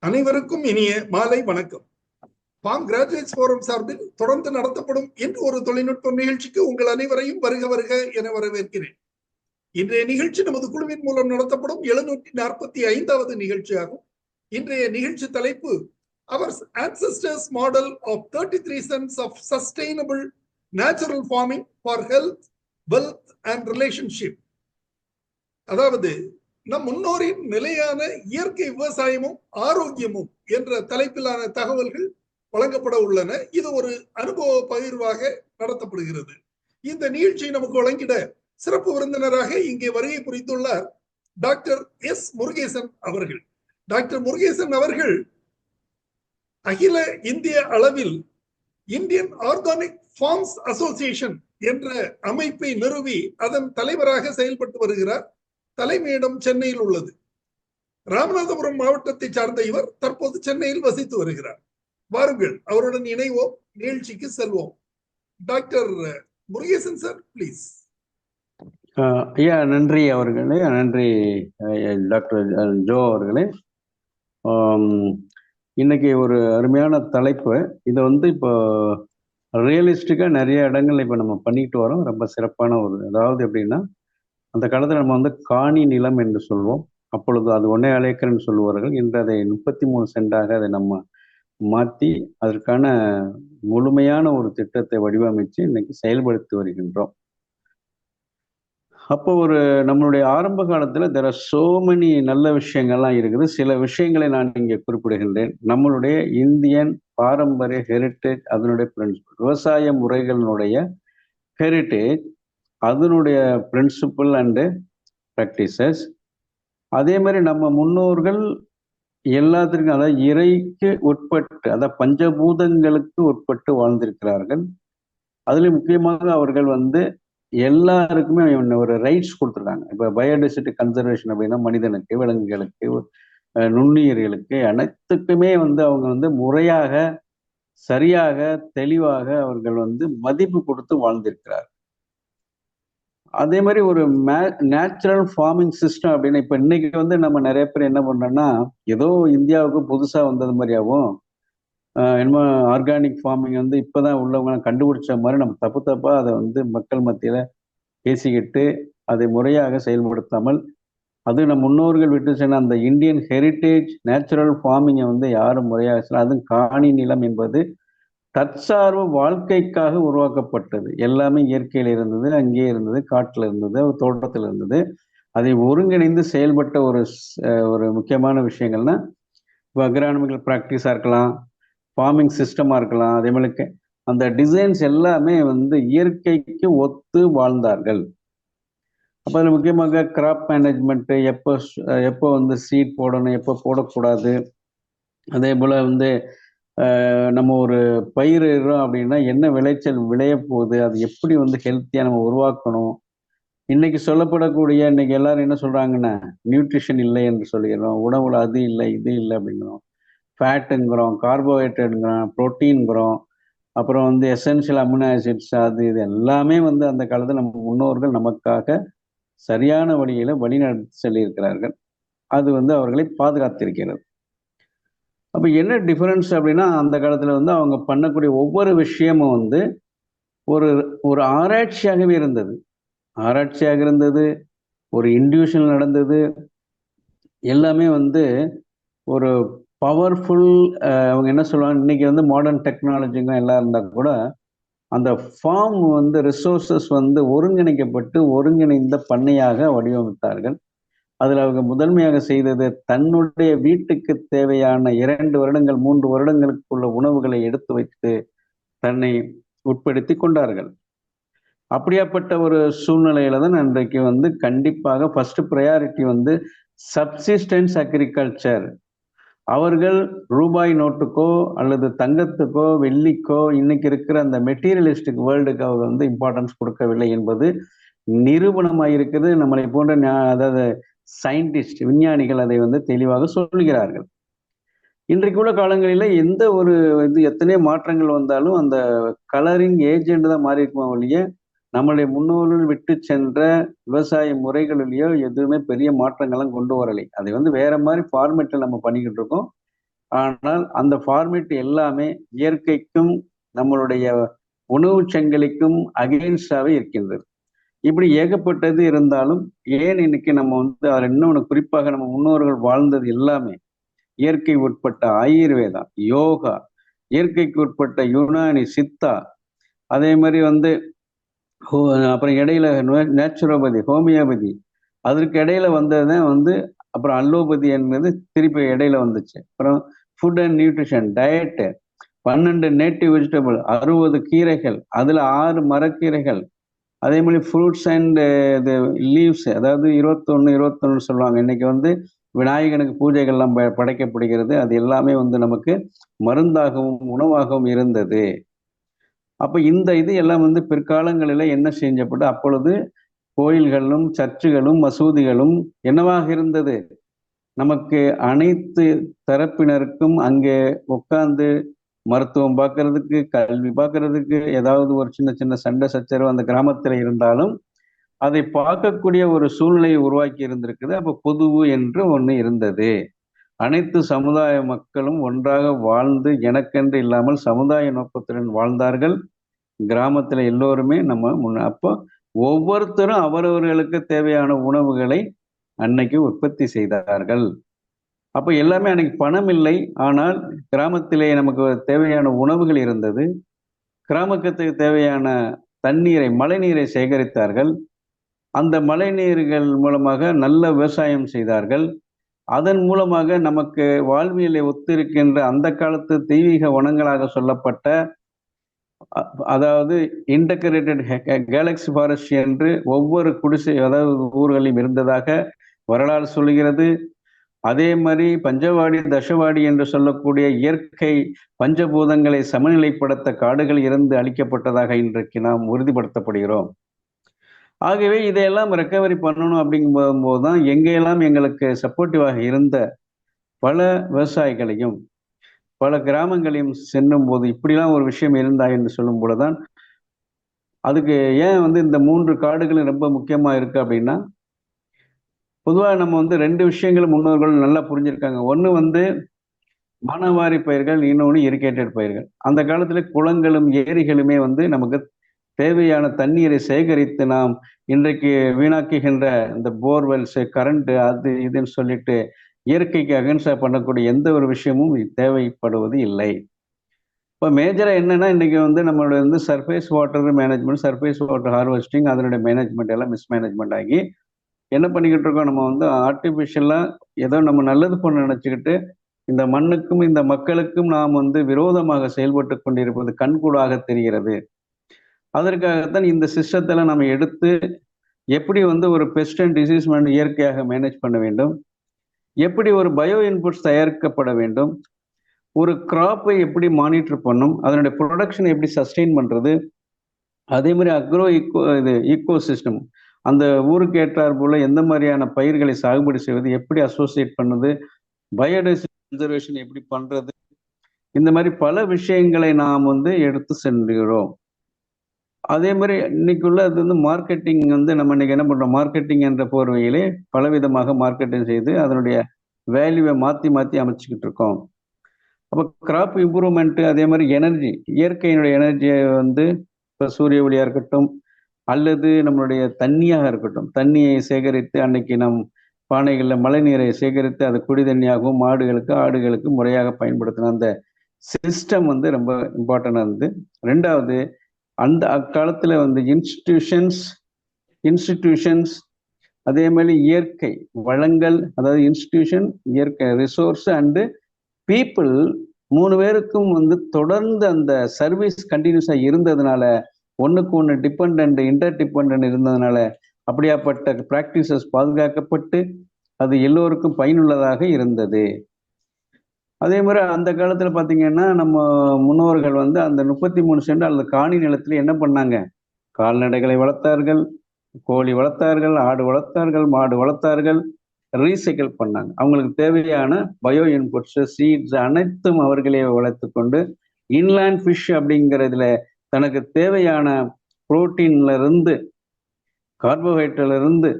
அனைவருக்கும் இனிய மாலை வணக்கம். பாம் கிராஜுவேட்ஸ் போரம் சார்பில் தொடர்ந்து நடத்தப்படும் இன்று ஒரு தொழில்நுட்ப நிகழ்ச்சிக்கு உங்கள் அனைவரையும் வருக வருக என வரவேற்கிறேன். இன்றைய நிகழ்ச்சி நமது குழுவின் மூலம் நடத்தப்படும் 745வது நிகழ்ச்சியாகும். இன்றைய நிகழ்ச்சி தலைப்பு அவர் ancestors model of 33 sons of sustainable natural farming for health, wealth and relationship. அதாவது நம் முன்னோரின் நிலையான இயற்கை விவசாயமும் ஆரோக்கியமும் என்ற தலைப்பிலான தகவல்கள் வழங்கப்பட உள்ளன. இது ஒரு அனுபவ பகிர்வாக நடத்தப்படுகிறது. இந்த நிகழ்ச்சியை நமக்கு வழங்கிட சிறப்பு விருந்தினராக இங்கே வருகை புரிந்துள்ளார் டாக்டர் எஸ் முருகேசன் அவர்கள். டாக்டர் முருகேசன் அவர்கள் அகில இந்திய அளவில் இந்தியன் ஆர்கானிக் ஃபார்ம்ஸ் அசோசியேஷன் என்ற அமைப்பை நிறுவி அதன் தலைவராக செயல்பட்டு வருகிறார். தலைமையிடம் சென்னையில் உள்ளது. ராமநாதபுரம் மாவட்டத்தை சார்ந்த இவர் தற்போது சென்னையில் வசித்து வருகிறார். வாருங்கள், அவருடன் இணைவோம், நிகழ்ச்சிக்கு செல்வோம். Doctor Murugesan sir, please. ஐயா, நன்றி அவர்களே, நன்றி டாக்டர் ஜோ அவர்களே. இன்னைக்கு ஒரு அருமையான தலைப்பு. இதை இப்போ ரியலிஸ்டிக்காக நிறைய இடங்கள்ல இப்போ நம்ம பண்ணிட்டு வரோம். ரொம்ப சிறப்பான ஒரு, அதாவது எப்படின்னா, அந்த காலத்தில் நம்ம காணி நிலம் என்று சொல்வோம். அப்பொழுது அது 1.5 ஏக்கர்னு சொல்லுவார்கள். இன்று அதை 33 சென்டாக அதை நம்ம மாற்றி அதற்கான முழுமையான ஒரு திட்டத்தை வடிவமைச்சு இன்னைக்கு செயல்படுத்தி வருகின்றோம். அப்போ நம்மளுடைய ஆரம்ப காலத்தில் there are so many நல்ல விஷயங்கள்லாம் இருக்குது. சில விஷயங்களை நான் இங்கே குறிப்பிடுகின்றேன். நம்மளுடைய இந்தியன் பாரம்பரிய ஹெரிட்டேஜ், அதனுடைய பிரின்சிபல், விவசாய முறைகளினுடைய ஹெரிட்டேஜ், அதனுடைய பிரின்சிபல் அண்டு ப்ராக்டிசஸ். அதே மாதிரி நம்ம முன்னோர்கள் எல்லாத்திற்கும், அதாவது இறைக்கு உட்பட்டு, அதாவது பஞ்சபூதங்களுக்கு உட்பட்டு வாழ்ந்திருக்கிறார்கள். அதுலேயும் முக்கியமாக அவர்கள் எல்லாருக்குமே ஒரு ரைட்ஸ் கொடுத்துருக்காங்க. இப்போ பயோடைவர்சிட்டி கன்சர்வேஷன் அப்படின்னா மனிதனுக்கு, விலங்குகளுக்கு, நுண்ணுயிர்களுக்கு அனைத்துக்குமே அவங்க முறையாக, சரியாக, தெளிவாக அவர்கள் மதிப்பு கொடுத்து வாழ்ந்திருக்கிறார். அதே மாதிரி ஒரு நேச்சுரல் ஃபார்மிங் சிஸ்டம் அப்படின்னா, இப்போ இன்னைக்கு நம்ம நிறைய பேர் என்ன பண்றோம்னா, ஏதோ இந்தியாவுக்கு புதுசா வந்தது மாதிரியாவும், என்னமோ ஆர்கானிக் ஃபார்மிங் இப்போதான் உள்ளவங்க கண்டுபிடிச்ச மாதிரி நம்ம தப்பா அதை மக்கள் மத்தியில பேசிக்கிட்டு அதை முறையாக செயல்படுத்தாமல், அது நம் முன்னோர்கள் விட்டு சென்ற அந்த இந்தியன் ஹெரிட்டேஜ் நேச்சுரல் ஃபார்மிங்கை யாரும் முறையாக, அதுவும் காணி நிலம் என்பது தற்சார்பு வாழ்க்கைக்காக உருவாக்கப்பட்டது. எல்லாமே இயற்கையில் இருந்தது, அங்கே இருந்தது, காட்டில் இருந்தது, தோட்டத்தில் இருந்தது. அதை ஒருங்கிணைந்து செயல்பட்ட ஒரு முக்கியமான விஷயங்கள்னா, இப்போ அக்ரானமிக்கல் ப்ராக்டிஸாக இருக்கலாம், ஃபார்மிங் சிஸ்டமாக இருக்கலாம். அதே மாதிரி அந்த டிசைன்ஸ் எல்லாமே இயற்கைக்கு ஒத்து வாழ்ந்தார்கள். அப்போ அதில் முக்கியமாக கிராப் மேனேஜ்மெண்ட்டு, எப்போ சீட் போடணும், எப்போ போடக்கூடாது, அதே போல் நம்ம ஒரு பயிரிடுறோம் அப்படின்னா என்ன விளைச்சல் விளைய போகுது, அது எப்படி ஹெல்த்தியாக நம்ம உருவாக்கணும். இன்னைக்கு சொல்லப்படக்கூடிய, இன்னைக்கு எல்லாரும் என்ன சொல்றாங்கன்னா, நியூட்ரிஷன் இல்லை என்று சொல்லிடுறோம், உணவுல அது இல்லை இது இல்லை அப்படிங்கிறோம், ஃபேட்டுங்கிறோம், கார்போஹைட்ரேட்டுங்கிறோம், ப்ரோட்டீன்கிறோம், அப்புறம் எசென்ஷியல் அமினோ ஆசிட்ஸ், அது இது எல்லாமே அந்த காலத்தில் நம்ம முன்னோர்கள் நமக்காக சரியான வழியில வழிநடத்தி சொல்லியிருக்கிறார்கள். அது அவர்களை பாதுகாத்திருக்கிறது. அப்போ என்ன டிஃபரன்ஸ் அப்படின்னா, அந்த காலத்தில் அவங்க பண்ணக்கூடிய ஒவ்வொரு விஷயமும் ஒரு ஒரு ஆராய்ச்சியாகவே இருந்தது. ஒரு இன்டியூஷன் நடந்தது. எல்லாமே ஒரு பவர்ஃபுல், அவங்க என்ன சொல்லுவாங்க, இன்னைக்கு மாடர்ன் டெக்னாலஜிங்க எல்லாம் இருந்தால் கூட அந்த ஃபார்ம் ரிசோர்சஸ் ஒருங்கிணைக்கப்பட்டு ஒருங்கிணைந்த பண்ணையாக வடிவமைத்தார்கள். அதில் அவங்க முதன்மையாக செய்தது, தன்னுடைய வீட்டுக்கு தேவையான 2 வருடங்கள் 3 வருடங்களுக்குள்ள உணவுகளை எடுத்து வைத்து தன்னை உட்படுத்தி கொண்டார்கள். அப்படியாப்பட்ட ஒரு சூழ்நிலையில தான் இன்றைக்கு கண்டிப்பாக ஃபர்ஸ்ட் ப்ரையாரிட்டி சப்சிஸ்டன்ஸ் அக்ரிகல்ச்சர். அவர்கள் ரூபாய் நோட்டுக்கோ அல்லது தங்கத்துக்கோ வெள்ளிக்கோ இன்னைக்கு இருக்கிற அந்த மெட்டீரியலிஸ்டிக் வேர்ல்டுக்கு அவங்க இம்பார்ட்டன்ஸ் கொடுக்கவில்லை என்பது நிரூபணமாக இருக்குது. நம்மளை போன்ற அதாவது சயின்டிஸ்ட், விஞ்ஞானிகள் அதை தெளிவாக சொல்கிறார்கள். இன்றைக்கு உள்ள காலங்களில் எந்த ஒரு எத்தனை மாற்றங்கள் வந்தாலும் அந்த கலரிங் ஏஜென்ட் தான் மாறி இருக்குமா ஒழிய, நம்மளுடைய முன்னோர்கள் விட்டு சென்ற விவசாய முறைகளிலேயோ எதுவுமே பெரிய மாற்றங்கள்லாம் கொண்டு வரலை. அதை வேற மாதிரி ஃபார்மேட்டில் நம்ம பண்ணிக்கிட்டு இருக்கோம். ஆனால் அந்த ஃபார்மேட் எல்லாமே இயற்கைக்கும் நம்மளுடைய உணவு சங்கிலிக்கும் அகெயின்ஸ்டாவே இருக்கின்றது. இப்படி ஏகப்பட்டது இருந்தாலும் ஏன் இன்னைக்கு நம்ம வந்து அதில் இன்னொன்று குறிப்பாக நம்ம முன்னோர்கள் வாழ்ந்தது எல்லாமே இயற்கை உட்பட்ட ஆயுர்வேதா, யோகா, இயற்கைக்கு உட்பட்ட யுனானி, சித்தா, அதே மாதிரி வந்து அப்புறம் இடையில நேச்சுரோபதி, ஹோமியோபதி, அதற்கு இடையில வந்ததுதான் வந்து அப்புறம் அல்லோபதி என்பது திருப்பி இடையில வந்துச்சு. அப்புறம் food and nutrition, diet, 12 native vegetable, 60 கீரைகள், அதுல 6 மரக்கீரைகள், அதே மாதிரி ஃப்ரூட்ஸ் அண்ட் இது லீவ்ஸ், அதாவது 21 சொல்லுவாங்க. இன்னைக்கு வந்து விநாயகனுக்கு பூஜைகள்லாம் படைக்கப்படுகிறது. அது எல்லாமே வந்து நமக்கு மருந்தாகவும் உணவாகவும் இருந்தது. அப்ப இந்த இது எல்லாம் வந்து பிற்காலங்களில என்ன செஞ்சப்பட்டு அப்பொழுது கோயில்களும் சர்ச்சுகளும் மசூதிகளும் என்னவாக இருந்தது? நமக்கு அனைத்து தரப்பினருக்கும் அங்கே உட்கார்ந்து மருத்துவம் பார்க்கறதுக்கு, கல்வி பார்க்கறதுக்கு, ஏதாவது ஒரு சின்ன சின்ன சண்டை சச்சரவு அந்த கிராமத்துல இருந்தாலும் அதை பார்க்கக்கூடிய ஒரு சூழ்நிலையை உருவாக்கி இருந்திருக்குது. அப்ப பொதுவு என்று ஒண்ணு இருந்தது. அனைத்து சமுதாய மக்களும் ஒன்றாக வாழ்ந்து எனக்கென்று இல்லாமல் சமுதாய நோக்கத்துடன் வாழ்ந்தார்கள். கிராமத்துல எல்லோருமே அப்போ ஒவ்வொருத்தரும் அவரவர்களுக்கு தேவையான உணவுகளை அன்னைக்கு உற்பத்தி செய்தார்கள். அப்ப எல்லாமே அன்னைக்கு பணம் இல்லை, ஆனால் கிராமத்திலே நமக்கு தேவையான உணவுகள் இருந்தது. கிராமத்துக்கு தேவையான தண்ணீரை, மழை நீரை சேகரித்தார்கள். அந்த மழை நீர்கள் மூலமாக நல்ல விவசாயம் செய்தார்கள். அதன் மூலமாக நமக்கு வாழ்வியலை ஒத்திருக்கின்ற அந்த காலத்து தெய்வீக வனங்களாக சொல்லப்பட்ட அதாவது இன்டகிரேட்டட் கேலக்சி ஃபாரஸ்ட் என்று ஒவ்வொரு குடிசை அதாவது ஊர்களிலும் இருந்ததாக வரலாறு சொல்கிறது. அதே மாதிரி பஞ்சவாடி, தசவாடி என்று சொல்லக்கூடிய இயற்கை பஞ்சபூதங்களை சமநிலைப்படுத்த காடுகள் இருந்து அழிக்கப்பட்டதாக இன்றைக்கு நாம் உறுதிப்படுத்தப்படுகிறோம். ஆகவே இதையெல்லாம் ரெக்கவரி பண்ணணும் அப்படிங்கும் போதுதான் எங்கெல்லாம் எங்களுக்கு சப்போர்ட்டிவாக இருந்த பல விவசாயிகளையும் பல கிராமங்களையும் செல்லும் போது இப்படிலாம் ஒரு விஷயம் இருந்தா என்று சொல்லும் போதுதான் அதுக்கு ஏன் வந்து இந்த 3 காடுகளும் ரொம்ப முக்கியமா இருக்கு அப்படின்னா, பொதுவாக நம்ம வந்து 2 விஷயங்கள் முன்னோர்கள் நல்லா புரிஞ்சிருக்காங்க. ஒண்ணு வந்து மானாவாரி பயிர்கள், இன்னொன்று இரிகேட்டட் பயிர்கள். அந்த காலத்துல குளங்களும் ஏரிகளுமே வந்து நமக்கு தேவையான தண்ணீரை சேகரித்து நாம் இன்றைக்கு வீணாக்குகின்ற இந்த போர்வெல்ஸ், கரண்ட், அது இதுன்னு சொல்லிட்டு இயற்கைக்கு அகென்ஸ்டா பண்ணக்கூடிய எந்த ஒரு விஷயமும் தேவைப்படுவது இல்லை. இப்போ மேஜரா என்னன்னா இன்னைக்கு வந்து நம்மளோட வந்து surface water management, surface water harvesting, அதனுடைய மேனேஜ்மெண்ட் எல்லாம் மிஸ்மேனேஜ்மெண்ட் ஆகி என்ன பண்ணிக்கிட்டு இருக்கோம்? நம்ம வந்து ஆர்டிஃபிஷியலா ஏதோ நம்ம நல்லது பண்ண நினைச்சுக்கிட்டு இந்த மண்ணுக்கும் இந்த மக்களுக்கும் நாம் வந்து விரோதமாக செயல்பட்டு கொண்டிருப்பது கண்கூடாக தெரிகிறது. அதற்காகத்தான் இந்த சிஸ்டத்தில் நம்ம எடுத்து எப்படி வந்து ஒரு பெஸ்ட் அண்ட் டிசீஸ் இயற்கையாக மேனேஜ் பண்ண வேண்டும், எப்படி ஒரு பயோ இன்புட்ஸ் தயாரிக்கப்பட வேண்டும், ஒரு கிராப்பை எப்படி மானிட்டர் பண்ணும், அதனுடைய ப்ரொடக்ஷனை எப்படி சஸ்டெயின் பண்றது, அதே மாதிரி ஈகோ சிஸ்டம் அந்த ஊருக்கு ஏற்றார் போல எந்த மாதிரியான பயிர்களை சாகுபடி செய்வது, எப்படி அசோசியேட் பண்ணுது, பயோடைவர்சிட்டி கன்சர்வேஷன் எப்படி பண்றது, இந்த மாதிரி பல விஷயங்களை நாம் வந்து எடுத்து செல்கிறோம். அதே மாதிரி இன்னைக்குள்ள அது வந்து மார்க்கெட்டிங் வந்து நம்ம இன்னைக்கு என்ன பண்றோம்? மார்க்கெட்டிங் என்ற போர்வையிலே பலவிதமாக மார்க்கெட்டிங் செய்து அதனுடைய வேல்யூவை மாத்தி அமைச்சுக்கிட்டு இருக்கோம். அப்போ கிராப் இம்ப்ரூவ்மெண்ட், அதே மாதிரி எனர்ஜி, இயற்கையினுடைய எனர்ஜியை வந்து இப்போ சூரிய ஒளியா இருக்கட்டும் அல்லது நம்மளுடைய தண்ணியாக இருக்கட்டும், தண்ணியை சேகரித்து அன்னைக்கு நம் பானைகளில் மழை நீரை சேகரித்து அது குடி தண்ணியாகவும் மாடுகளுக்கு ஆடுகளுக்கு முறையாக பயன்படுத்தின அந்த சிஸ்டம் வந்து ரொம்ப இம்பார்ட்டண்டாக இருந்தது. ரெண்டாவது, அந்த அக்காலத்துல வந்து இன்ஸ்டிடியூஷன்ஸ் அதே மாதிரி இயற்கை வளங்கள், அதாவது இன்ஸ்டிடியூஷன், இயற்கை ரிசோர்ஸ் அண்டு பீப்புள் 3 பேருக்கும் வந்து தொடர்ந்து அந்த சர்வீஸ் கண்டினியூஸா இருந்ததுனால, ஒன்றுக்கு ஒன்று டிபெண்ட் இன்டர் டிபெண்ட் இருந்ததுனால அப்படியாப்பட்ட பிராக்டிசஸ் பாதுகாக்கப்பட்டு அது எல்லோருக்கும் பயனுள்ளதாக இருந்தது. அதே மாதிரி அந்த காலத்துல பாத்தீங்கன்னா நம்ம முன்னோர்கள் வந்து அந்த 33 சென்ட் அல்லது காணி நிலத்துல என்ன பண்ணாங்க? கால்நடைகளை வளர்த்தார்கள், கோழி வளர்த்தார்கள், ஆடு வளர்த்தார்கள், மாடு வளர்த்தார்கள், ரீசைக்கிள் பண்ணாங்க. அவங்களுக்கு தேவையான பயோ இன்புட்ஸ், சீட்ஸ் அனைத்தும் அவர்களே வளர்த்து கொண்டு இன்லேண்ட் ஃபிஷ் அப்படிங்கிறதுல தனக்கு தேவையான புரோட்டீன்ல இருந்து, கார்போஹைட்ரேட்ல இருந்து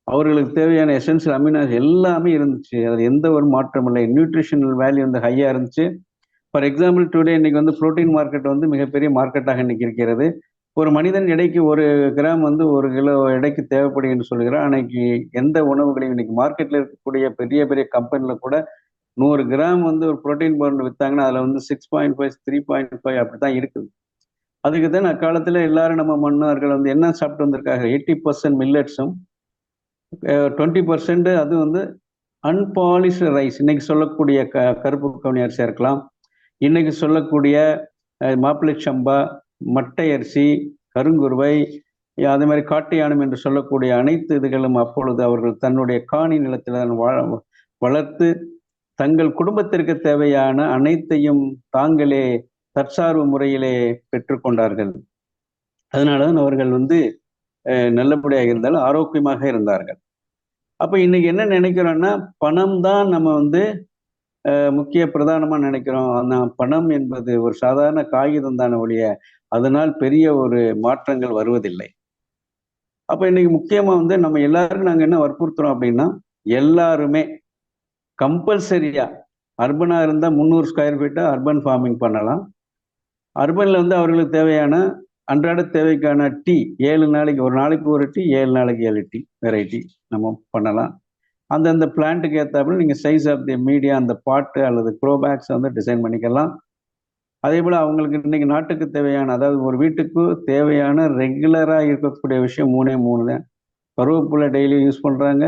அவர்களுக்கு தேவையான எசென்சியல் அமினோ எல்லாமே இருந்துச்சு. அது எந்த ஒரு மாற்றம் இல்லை. நியூட்ரிஷனல் வேல்யூ வந்து ஹையா இருந்துச்சு. ஃபார் எக்ஸாம்பிள் டுடே இன்னைக்கு வந்து புரோட்டீன் மார்க்கெட் வந்து மிகப்பெரிய மார்க்கெட்டாக இன்னைக்கு இருக்கிறது. ஒரு மனிதன் எடைக்கு 1 கிராம் வந்து 1 கிலோ எடைக்கு தேவைப்படும் என்று சொல்கிறார். அன்னைக்கு எந்த உணவுகளையும் இன்னைக்கு மார்க்கெட்ல இருக்கக்கூடிய பெரிய பெரிய கம்பெனில கூட 100 கிராம் வந்து ஒரு புரோட்டீன் பவுடர் வித்தாங்கன்னா அதுல வந்து 6.5 3.5 அப்படித்தான் இருக்குது. அதுக்கு தான் அக்காலத்துல எல்லாரும் நம்ம மன்னர்கள் வந்து என்ன சாப்பிட்டு வந்திருக்காங்க, 80% மில்லட்ஸும் 20% அது வந்து அன்பாலிஷ்டு ரைஸ். இன்னைக்கு சொல்லக்கூடிய கருப்பு கவுனி அரிசியா இருக்கலாம், இன்னைக்கு சொல்லக்கூடிய மாப்பிள்ளை சம்பா, மட்டை அரிசி, கருங்குருவை, அதே மாதிரி காட்டு யானம் என்று சொல்லக்கூடிய அனைத்து இதுகளும் அப்பொழுது அவர்கள் தன்னுடைய காணி நிலத்தில் வளர்த்து தங்கள் குடும்பத்திற்கு தேவையான அனைத்தையும் தாங்களே தற்சார்பு முறையிலே பெற்றுக்கொண்டார்கள். அதனாலதான் அவர்கள் வந்து நல்லபடியாக இருந்தாலும் ஆரோக்கியமாக இருந்தார்கள். அப்ப இன்னைக்கு என்ன நினைக்கிறோம்னா, பணம் தான் நம்ம வந்து முக்கிய பிரதானமா நினைக்கிறோம். ஆனா பணம் என்பது ஒரு சாதாரண காகிதம் தானே ஒழிய அதனால் பெரிய ஒரு மாற்றங்கள் வருவதில்லை. அப்ப இன்னைக்கு முக்கியமா வந்து நம்ம எல்லாருக்கும் நாங்க என்ன வற்புறுத்துறோம் அப்படின்னா, எல்லாருமே கம்பல்சரியா அர்பனா இருந்தா 300 ஸ்கொயர் ஃபீட்டா அர்பன் ஃபார்மிங் பண்ணலாம். அர்பன்ல வந்து அவர்களுக்கு தேவையான அன்றாட தேவைக்கான டீ 7 நாளைக்கு, ஒரு நாளைக்கு ஒரு டீ, 7 நாளைக்கு 7 டீ வெரைட்டி நம்ம பண்ணலாம். அந்தந்த பிளான்ட்டுக்கு ஏற்றாப்புல நீங்கள் சைஸ் ஆஃப் தி மீடியா அந்த பாட்டு அல்லது க்ரோபேக்ஸ் வந்து டிசைன் பண்ணிக்கலாம். அதே போல் அவங்களுக்கு இன்னைக்கு நாட்டுக்கு தேவையான, அதாவது ஒரு வீட்டுக்கு தேவையான ரெகுலராக இருக்கக்கூடிய விஷயம் 3 தான். கருவேப்பிலை டெய்லி யூஸ் பண்ணுறாங்க,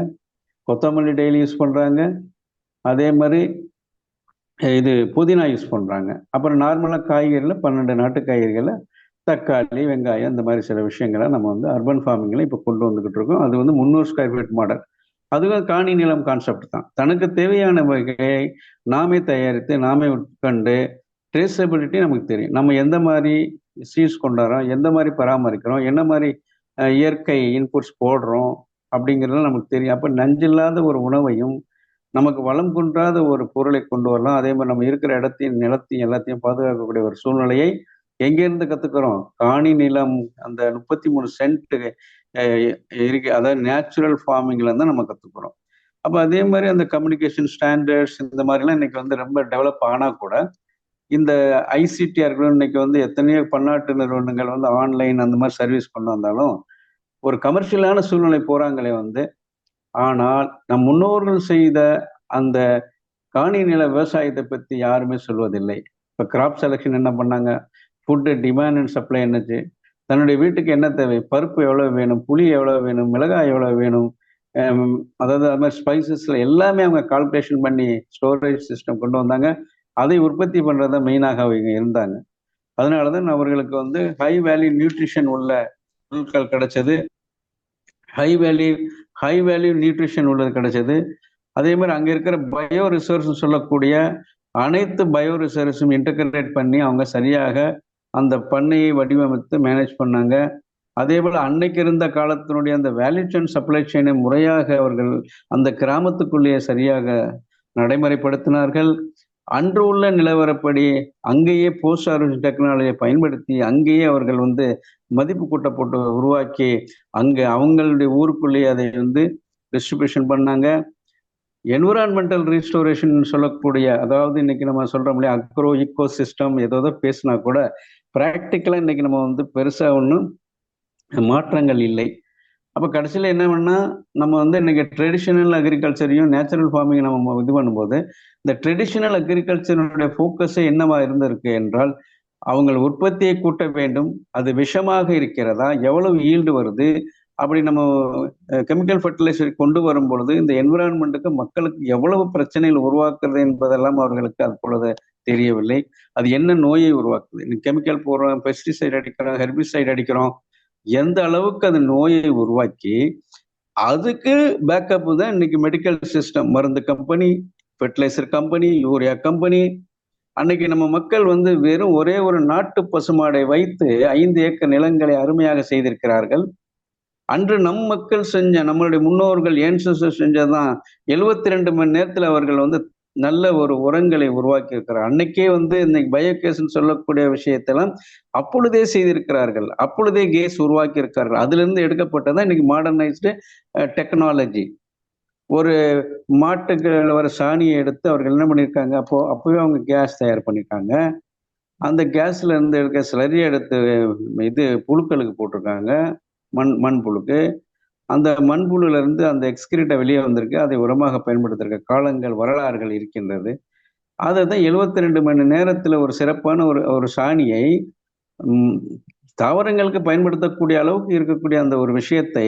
கொத்தமல்லி டெய்லி யூஸ் பண்ணுறாங்க, அதே மாதிரி இது புதினா யூஸ் பண்ணுறாங்க. அப்புறம் நார்மலாக காய்கறியில் 12 நாட்டு காய்கறிகளை தக்காளி, வெங்காயம், இந்த மாதிரி சில விஷயங்களை நம்ம வந்து அர்பன் ஃபார்மிங்கில் இப்போ கொண்டு வந்துக்கிட்டு இருக்கோம். அது வந்து 300 ஸ்கொயர் ஃபீட் மாடல். அதுவும் காணி நிலம் கான்செப்ட் தான். தனக்கு தேவையான வகையை நாமே தயாரித்து நாமே உட்கொண்டு ட்ரேசபிலிட்டி நமக்கு தெரியும். நம்ம எந்த மாதிரி சீட்ஸ் கொண்டாடுறோம், எந்த மாதிரி பராமரிக்கிறோம், என்ன மாதிரி இயற்கை இன்புட்ஸ் போடுறோம் அப்படிங்கிறது நமக்கு தெரியும். அப்போ நஞ்சில்லாத ஒரு உணவையும் நமக்கு வளம் குன்றாத ஒரு பொருளை கொண்டு வரலாம். அதே மாதிரி நம்ம இருக்கிற இடத்தையும் நிலத்தையும் எல்லாத்தையும் பாதுகாக்கக்கூடிய ஒரு சூழ்நிலையை எங்கேருந்து கற்றுக்கிறோம்? காணி நிலம் அந்த 33 சென்ட் இருக்கு, அதாவது நேச்சுரல் ஃபார்மிங்ல தான் நம்ம கற்றுக்குறோம். அப்போ அதே மாதிரி அந்த கம்யூனிகேஷன் ஸ்டாண்டர்ட்ஸ் இந்த மாதிரிலாம் இன்னைக்கு வந்து ரொம்ப டெவலப் ஆனால் கூட இந்த ஐசிடிஆர்கள் இன்னைக்கு வந்து எத்தனையோ பன்னாட்டு நிறுவனங்கள் வந்து ஆன்லைன் அந்த மாதிரி சர்வீஸ் கொண்டு வந்தாலும் ஒரு கமர்ஷியலான சூழ்நிலை போறாங்களே வந்து. ஆனால் நம் முன்னோர்கள் செய்த அந்த காணி நில விவசாயத்தை பற்றி யாருமே சொல்வதில்லை. இப்போ கிராப் செலெக்ஷன் என்ன பண்ணாங்க, ஃபுட்டு டிமாண்ட் அண்ட் சப்ளை என்னச்சு, தன்னுடைய வீட்டுக்கு என்ன தேவை, பருப்பு எவ்வளோ வேணும், புளி எவ்வளோ வேணும், மிளகாய் எவ்வளோ வேணும், அதாவது அது மாதிரி ஸ்பைசஸில் எல்லாமே அவங்க கால்குலேஷன் பண்ணி ஸ்டோரேஜ் சிஸ்டம் கொண்டு வந்தாங்க. அதை உற்பத்தி பண்ணுறத மெயினாக அவங்க இருந்தாங்க. அதனால தான் அவர்களுக்கு வந்து ஹை வேல்யூ நியூட்ரிஷன் உள்ள பொருட்கள் கிடைச்சது, ஹை வேல்யூ நியூட்ரிஷன் உள்ளது கிடைச்சது. அதே மாதிரி அங்கே இருக்கிற பயோ ரிசோர்ஸ் சொல்லக்கூடிய அனைத்து பயோ ரிசோர்ஸும் இன்டகிரேட் பண்ணி அவங்க சரியாக அந்த பண்ணையை வடிவமைத்து மேனேஜ் பண்ணாங்க. அதே போல் அன்னைக்கு இருந்த காலத்தினுடைய அந்த வேல்யூ செயின் சப்ளை செயினை முறையாக அவர்கள் அந்த கிராமத்துக்குள்ளேயே சரியாக நடைமுறைப்படுத்தினார்கள். அன்று உள்ள நிலவரப்படி அங்கேயே போஸ்ட் ஹார்வெஸ்டிங் டெக்னாலஜியை பயன்படுத்தி அங்கேயே அவர்கள் வந்து மதிப்பு கூட்ட போட்டு உருவாக்கி அங்கே அவங்களுடைய ஊருக்குள்ளேயே அதை வந்து டிஸ்ட்ரிபியூஷன் பண்ணாங்க. என்விரான்மெண்டல் ரீஸ்டோரேஷன் சொல்லக்கூடிய, அதாவது இன்னைக்கு நம்ம சொல்றோம் இல்லையா அக்ரோ ஈக்கோ சிஸ்டம், ஏதோ பேசினா கூட ப்ராக்டிக்கலாக இன்னைக்கு நம்ம வந்து பெருசாக ஒன்றும் மாற்றங்கள் இல்லை. அப்போ கடைசியில் என்ன பண்ணால் நம்ம வந்து இன்னைக்கு ட்ரெடிஷ்னல் அக்ரிகல்ச்சரையும் நேச்சுரல் ஃபார்மிங் நம்ம இது பண்ணும்போது இந்த ட்ரெடிஷ்னல் அக்ரிகல்ச்சருடைய ஃபோக்கஸே என்னவா இருந்திருக்கு என்றால் அவங்க உற்பத்தியை கூட்ட வேண்டும், அது விஷமாக இருக்கிறதா, எவ்வளவு ஈல்டு வருது, அப்படி நம்ம கெமிக்கல் ஃபர்டிலைசர் கொண்டு வரும் பொழுது இந்த என்விரான்மெண்ட்டுக்கு மக்களுக்கு எவ்வளவு பிரச்சனைகள் உருவாக்குறது என்பதெல்லாம் அவர்களுக்கு அப்பொழுது தெரியவில்லை. அது என்ன நோயை உருவாக்குது, கெமிக்கல் போடுறோம், பெஸ்டிசைட் அடிக்கிறோம், ஹெர்பிசைட் அடிக்கிறோம், எந்த அளவுக்கு அது நோயை உருவாக்கி அதுக்கு பேக்கப் தான் இன்னைக்கு மெடிக்கல் சிஸ்டம், மருந்து company, fertilizer company, urea company. அன்னைக்கு நம்ம மக்கள் வந்து வெறும் ஒரே ஒரு நாட்டு பசுமாடை வைத்து 5 ஏக்கர் நிலங்களை அருமையாக செய்திருக்கிறார்கள். அன்று நம் மக்கள் செஞ்ச, நம்மளுடைய முன்னோர்கள் ஏன்சஸ்டர்ஸ் செஞ்சதான் 72 மணி நேரத்தில் அவர்கள் வந்து நல்ல ஒரு உரங்களை உருவாக்கி இருக்கிறார். அன்னைக்கே வந்து இன்னைக்கு பயோகேஸ்ன்னு சொல்லக்கூடிய விஷயத்தெல்லாம் அப்பொழுதே செய்திருக்கிறார்கள். அப்பொழுதே கேஸ் உருவாக்கி இருக்கார்கள். அதிலிருந்து எடுக்கப்பட்டதான் இன்னைக்கு மாடர்னைஸ்டு டெக்னாலஜி. ஒரு மாட்டுக்கு வர சாணியை எடுத்து அவர்கள் என்ன பண்ணியிருக்காங்க, அப்பவே அவங்க கேஸ் தயார் பண்ணியிருக்காங்க. அந்த கேஸ்ல இருந்து எடுக்க ஸ்லரி எடுத்து இது புழுக்களுக்கு போட்டிருக்காங்க, மண் புழுக்கு. அந்த மண்புழுல இருந்து அந்த எக்ஸ்கிரீட்டை வெளியே வந்திருக்கு. அதை உரமாக பயன்படுத்திருக்க காலங்கள் வரலாறுகள் இருக்கின்றது. அதை தான் 72 மணி நேரத்துல ஒரு சிறப்பான ஒரு சாணியை தாவரங்களுக்கு பயன்படுத்தக்கூடிய அளவுக்கு இருக்கக்கூடிய அந்த ஒரு விஷயத்தை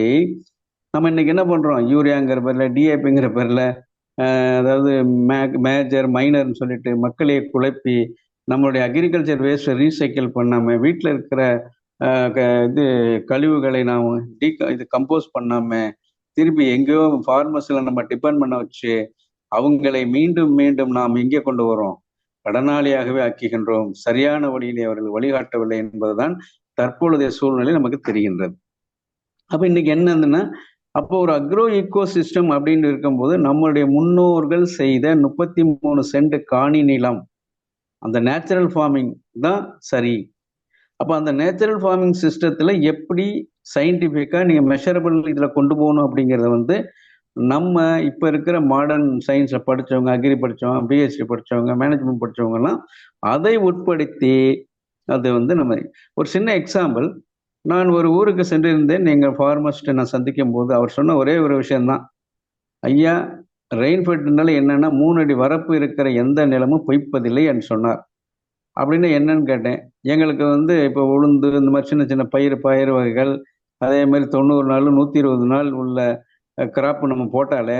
நம்ம இன்னைக்கு என்ன பண்றோம், யூரியாங்கிற பேர்ல, டிஏபிங்கிற பேர்ல, அதாவது மேஜர் மைனர்னு சொல்லிட்டு மக்களையே குழப்பி நம்மளுடைய அக்ரிகல்ச்சர் வேஸ்ட் ரீசைக்கிள் பண்ணாம, வீட்டில் இருக்கிற இது கழிவுகளை நாம் இது கம்போஸ் பண்ணாம திருப்பி எங்கேயோ ஃபார்மர்ஸ்ல நம்ம டிபெண்ட் பண்ண வச்சு அவங்களை மீண்டும் மீண்டும் நாம் எங்கே கொண்டு வரோம், கடனாளியாகவே ஆக்குகின்றோம். சரியான வழியிலே அவர்கள் வழிகாட்டவில்லை என்பதுதான் தற்பொழுதைய சூழ்நிலை நமக்கு தெரிகின்றது. அப்ப இன்னைக்கு என்னதுன்னா, அப்போ ஒரு அக்ரோ ஈகோ சிஸ்டம் அப்படின்னு இருக்கும்போது நம்மளுடைய முன்னோர்கள் செய்த 33 சென்ட் காணி நிலம், அந்த நேச்சுரல் ஃபார்மிங் தான் சரி. அப்போ அந்த நேச்சுரல் ஃபார்மிங் சிஸ்டத்துல எப்படி சயின்டிஃபிக்கா நீங்க மெஷரபிள் இதுல கொண்டு போகணும் அப்படிங்கிறத வந்து நம்ம இப்ப இருக்கிற மாடர்ன் சயின்ஸ்ல படிச்சவங்க, அக்ரி படிச்சவங்க, பிஹெச்டி படிச்சவங்க, மேனேஜ்மெண்ட் படிச்சவங்க எல்லாம் அதை உட்படுத்தி அது வந்து நம்ம ஒரு சின்ன எக்ஸாம்பிள். நான் ஒரு ஊருக்கு சென்றிருந்தேன். எங்க ஃபார்மர்ஸ்ட்டை நான் சந்திக்கும் போது அவர் சொன்ன ஒரே ஒரு விஷயம்தான், ஐயா ரெயின்ஃபெட்னால என்னன்னா 3 அடி வரப்பு இருக்கிற எந்த நிலமும் பொய்ப்பதில்லை என்று சொன்னார். அப்படின்னு என்னன்னு கேட்டேன். எங்களுக்கு வந்து இப்போ உளுந்து இந்த மாதிரி சின்ன சின்ன பயிர் வகைகள், அதே மாதிரி 90 நாள் 120 நாள் உள்ள கிராப் நம்ம போட்டாலே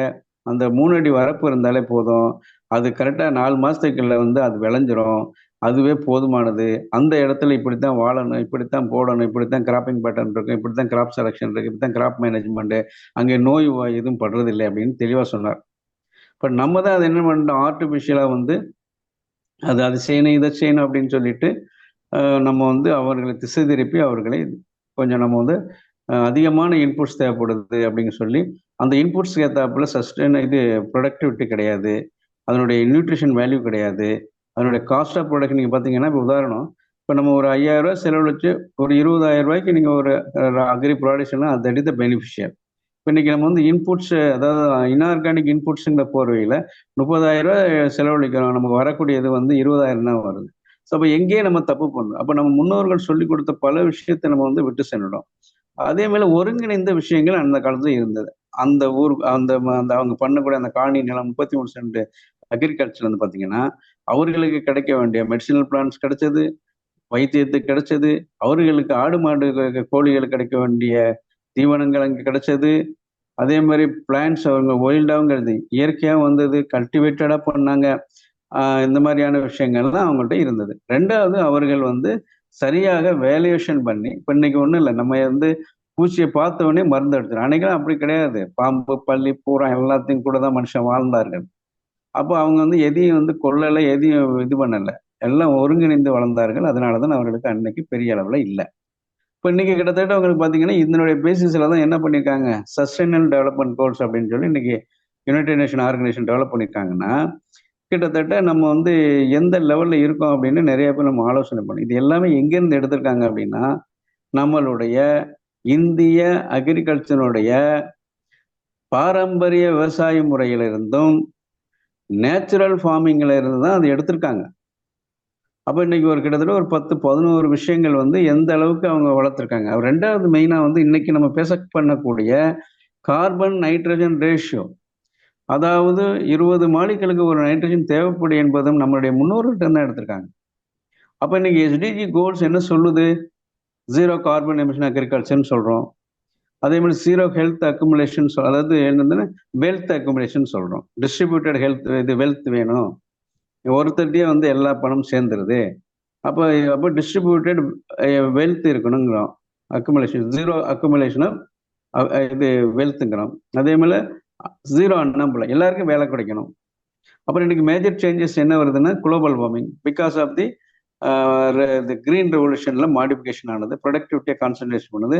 அந்த 3 அடி வரப்பு இருந்தாலே போதும். அது கரெக்டாக 4 மாசத்துக்குள்ள வந்து அது விளைஞ்சிரும். அதுவே போதுமானது. அந்த இடத்துல இப்படித்தான் வாழணும், இப்படித்தான் போடணும், இப்படித்தான் கிராப்பிங் பேட்டர்ன் இருக்கும், இப்படித்தான் கிராப் செலெக்ஷன் இருக்கு, இப்படித்தான் கிராப் மேனேஜ்மெண்ட், அங்கே நோய் எதுவும் படுறதில்லை அப்படின்னு தெளிவாக சொன்னார். இப்போ நம்ம தான் அதை என்ன பண்ணிட்டோம், ஆர்டிஃபிஷியலாக வந்து அது செய்யணும், இதை செய்யணும் அப்படின்னு சொல்லிட்டு நம்ம வந்து அவர்களை திசை திருப்பி அவர்களை கொஞ்சம் நம்ம வந்து அதிகமான இன்புட்ஸ் தேவைப்படுது அப்படின்னு சொல்லி அந்த இன்புட்ஸ்க்கு ஏற்றாப்புல இது ப்ரொடக்டிவிட்டி கிடையாது, அதனுடைய நியூட்ரிஷன் வேல்யூ கிடையாது, அதனுடைய காஸ்ட் ஆஃப் ப்ரொடக்ஷன். நீங்கள் பார்த்தீங்கன்னா இப்போ உதாரணம், இப்போ நம்ம ஒரு 5000 ரூபாய் செலவழிச்சு ஒரு 20,000 ரூபாய்க்கு நீங்கள் ஒரு அக்ரி ப்ராடக்ஷன்னா அது தட் இஸ் த பெனிஃபிஷியல். இப்போ இன்னைக்கு நம்ம வந்து இன்புட்ஸ், அதாவது இன்ஆர்கானிக் இன்புட்ஸுங்கிற போர்வையில் 30,000 ரூபாய் செலவழிக்கிறோம், நமக்கு வரக்கூடியது வந்து 20,000 தான் வருது. ஸோ அப்போ எங்கேயே நம்ம தப்பு பண்ணணும். அப்போ நம்ம முன்னோர்கள் சொல்லி கொடுத்த பல விஷயத்தை நம்ம வந்து விட்டு சென்றுடும். அதே மாதிரி ஒருங்கிணைந்த விஷயங்கள் அந்த காலத்துல இருந்தது. அந்த ஊர் அந்த அவங்க பண்ணக்கூடிய அந்த காணி நிலம் 33 சென்ட் அக்ரிகல்ச்சர் வந்து பார்த்தீங்கன்னா அவர்களுக்கு கிடைக்க வேண்டிய மெடிசினல் பிளான்ஸ் கிடைச்சது, வைத்தியத்துக்கு கிடைச்சது, அவர்களுக்கு ஆடு மாடு கோழிகளுக்கு கிடைக்க வேண்டிய தீவனங்கள் அங்கே கிடைச்சது. அதே மாதிரி பிளான்ஸ் அவங்க ஒயில்டாங்கிறது இயற்கையாக வந்தது, கல்டிவேட்டடாக பண்ணாங்க. இந்த மாதிரியான விஷயங்கள்லாம் அவங்கள்ட்ட இருந்தது. ரெண்டாவது அவர்கள் வந்து சரியாக வேல்யூஷன் பண்ணி, இப்போ இன்னைக்கு ஒன்றும் இல்லை, நம்ம வந்து பூச்சியை பார்த்த உடனே மருந்து எடுத்துரும். அன்னைக்கெல்லாம் அப்படி கிடையாது. பாம்பு பள்ளி பூரா எல்லாத்தையும் கூட தான் மனுஷன் வாழ்ந்தார்கள். அப்போ அவங்க வந்து எதையும் வந்து கொள்ளலை, எதையும் இது பண்ணலை, எல்லாம் ஒருங்கிணைந்து வளர்ந்தார்கள். அதனால தான் அவர்களுக்கு அன்னைக்கு பெரிய அளவில் இல்லை. இப்போ இன்னைக்கு கிட்டத்தட்ட அவங்களுக்கு பார்த்தீங்கன்னா இதனுடைய பேசிஸில் தான் என்ன பண்ணியிருக்காங்க, சஸ்டைனபிள் டெவலப்மெண்ட் கோல்ஸ் அப்படின்னு சொல்லி இன்னைக்கு யுனைடெட் நேஷன் ஆர்கனைசேஷன் டெவலப் பண்ணியிருக்காங்கன்னா கிட்டத்தட்ட நம்ம வந்து எந்த லெவலில் இருக்கோம் அப்படின்னு நிறைய பேர் நம்ம ஆலோசனை பண்ணோம். இது எல்லாமே எங்கேருந்து எடுத்திருக்காங்க அப்படின்னா நம்மளுடைய இந்திய அக்ரிகல்ச்சருடைய பாரம்பரிய விவசாய முறையிலிருந்தும் நேச்சுரல் ஃபார்மிங்ல இருந்து தான் அதை எடுத்திருக்காங்க. அப்போ இன்னைக்கு ஒரு கிட்டத்தட்ட ஒரு 10-11 விஷயங்கள் வந்து எந்த அளவுக்கு அவங்க வளர்த்துருக்காங்க. ரெண்டாவது மெயினாக வந்து இன்னைக்கு நம்ம பேச பண்ணக்கூடிய கார்பன் நைட்ரஜன் ரேஷியோ, அதாவது 20 மாலிகளுக்கு ஒரு நைட்ரஜன் தேவைப்படும் என்பதும் நம்மளுடைய முன்னோர்கள்ட்ட தான் எடுத்திருக்காங்க. அப்போ இன்னைக்கு எஸ்டிஜி கோல்ஸ் என்ன சொல்லுது, 0 கார்பன் எமிஷன் அக்ரிகல்ச்சர்னு சொல்கிறோம். அதே மாதிரி 0 ஹெல்த் அக்குமுலேஷன், அதாவது என்னதுன்னா வெல்த் அக்குமுலேஷன் சொல்கிறோம். டிஸ்ட்ரிபியூட்டட் ஹெல்த், இது வெல்த் வேணும், ஒருத்தருடைய வந்து எல்லா பணம் சேர்ந்துருது. அப்போ டிஸ்ட்ரிபியூட்டட் வெல்த் இருக்கணுங்கிறோம். அக்குமுலேஷன் 0 அக்குமுலேஷன் இது வெல்த்துங்கிறோம். அதே மாதிரி 0 அன்எம்ப்ளாய், எல்லாருக்கும் வேலை கிடைக்கணும். அப்புறம் இன்னைக்கு மேஜர் சேஞ்சஸ் என்ன வருதுன்னா global warming, because of the green ரெவல்யூஷன்ல மாடிஃபிகேஷன் ஆனது, ப்ரொடக்டிவிட்டியை கான்சன்ட்ரேஷன் பண்ணுது,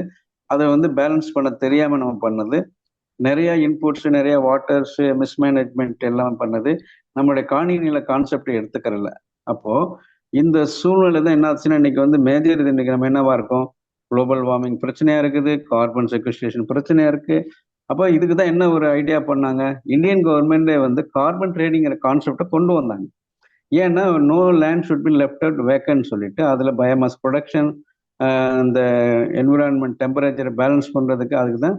அதை வந்து பேலன்ஸ் பண்ண தெரியாம நம்ம பண்ணது, நிறைய இன்புட்ஸ், நிறைய வாட்டர்ஸ் மிஸ்மேனேஜ்மெண்ட் எல்லாம் பண்ணது, நம்மளுடைய காணிநில கான்செப்டை எடுத்துக்கிறல. அப்போ இந்த சூழ்நிலை தான் என்ன ஆச்சுன்னா, இன்னைக்கு வந்து மேஜர் இது இன்னைக்கு நம்ம என்னவா இருக்கோம், குளோபல் வார்மிங் பிரச்சனையா இருக்குது, கார்பன் செக்வஸ்ட்ரேஷன் பிரச்சனையா இருக்கு. அப்போ இதுக்கு தான் என்ன ஒரு ஐடியா பண்ணாங்க, இந்தியன் கவர்மெண்டே வந்து கார்பன் ட்ரேடிங்கிற கான்செப்டை கொண்டு வந்தாங்க. ஏன்னா no land should be left out வேக்கன்னு சொல்லிட்டு அதில் பயோமாஸ் ப்ரொடக்ஷன், இந்த என்விரான்மெண்ட் டெம்பரேச்சரை பேலன்ஸ் பண்ணுறதுக்கு அதுக்கு தான்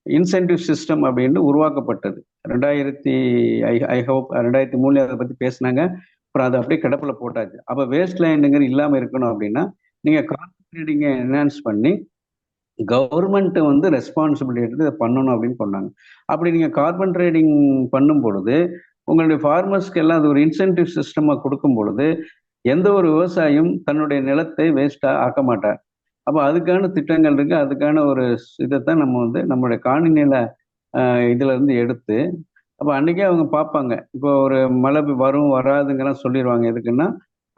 இன்சென்டிவ் சிஸ்டம் அப்படின்னு உருவாக்கப்பட்டது. 2003 அதை பற்றி பேசினாங்க. அப்புறம் அதை அப்படியே கிடப்பில் போட்டாச்சு. அப்போ வேஸ்ட் லேண்டுங்கிற இல்லாமல் இருக்கணும் அப்படின்னா நீங்கள் கார்பன் ட்ரேடிங்கை என்ஹான்ஸ் பண்ணி கவர்மெண்ட் வந்து ரெஸ்பான்சிபிலிட்டி எடுத்து இதை பண்ணணும் அப்படின்னு சொன்னாங்க. அப்படி நீங்கள் கார்பன் ட்ரேடிங் பண்ணும் பொழுது உங்களுடைய ஃபார்மர்ஸ்க்கு எல்லாம் அது ஒரு இன்சென்டிவ் சிஸ்டமாக கொடுக்கும் பொழுது எந்த ஒரு விவசாயியும் தன்னுடைய நிலத்தை வேஸ்ட்டாக ஆக்க மாட்டார். அப்போ அதுக்கான திட்டங்கள் இருக்கு. அதுக்கான ஒரு இதைத்தான் நம்ம வந்து நம்மளுடைய காணிநில இதுல இருந்து எடுத்து, அப்போ அன்னைக்கே அவங்க பார்ப்பாங்க. இப்போ ஒரு மழை வரும் வராதுங்கெல்லாம் சொல்லிடுவாங்க. எதுக்குன்னா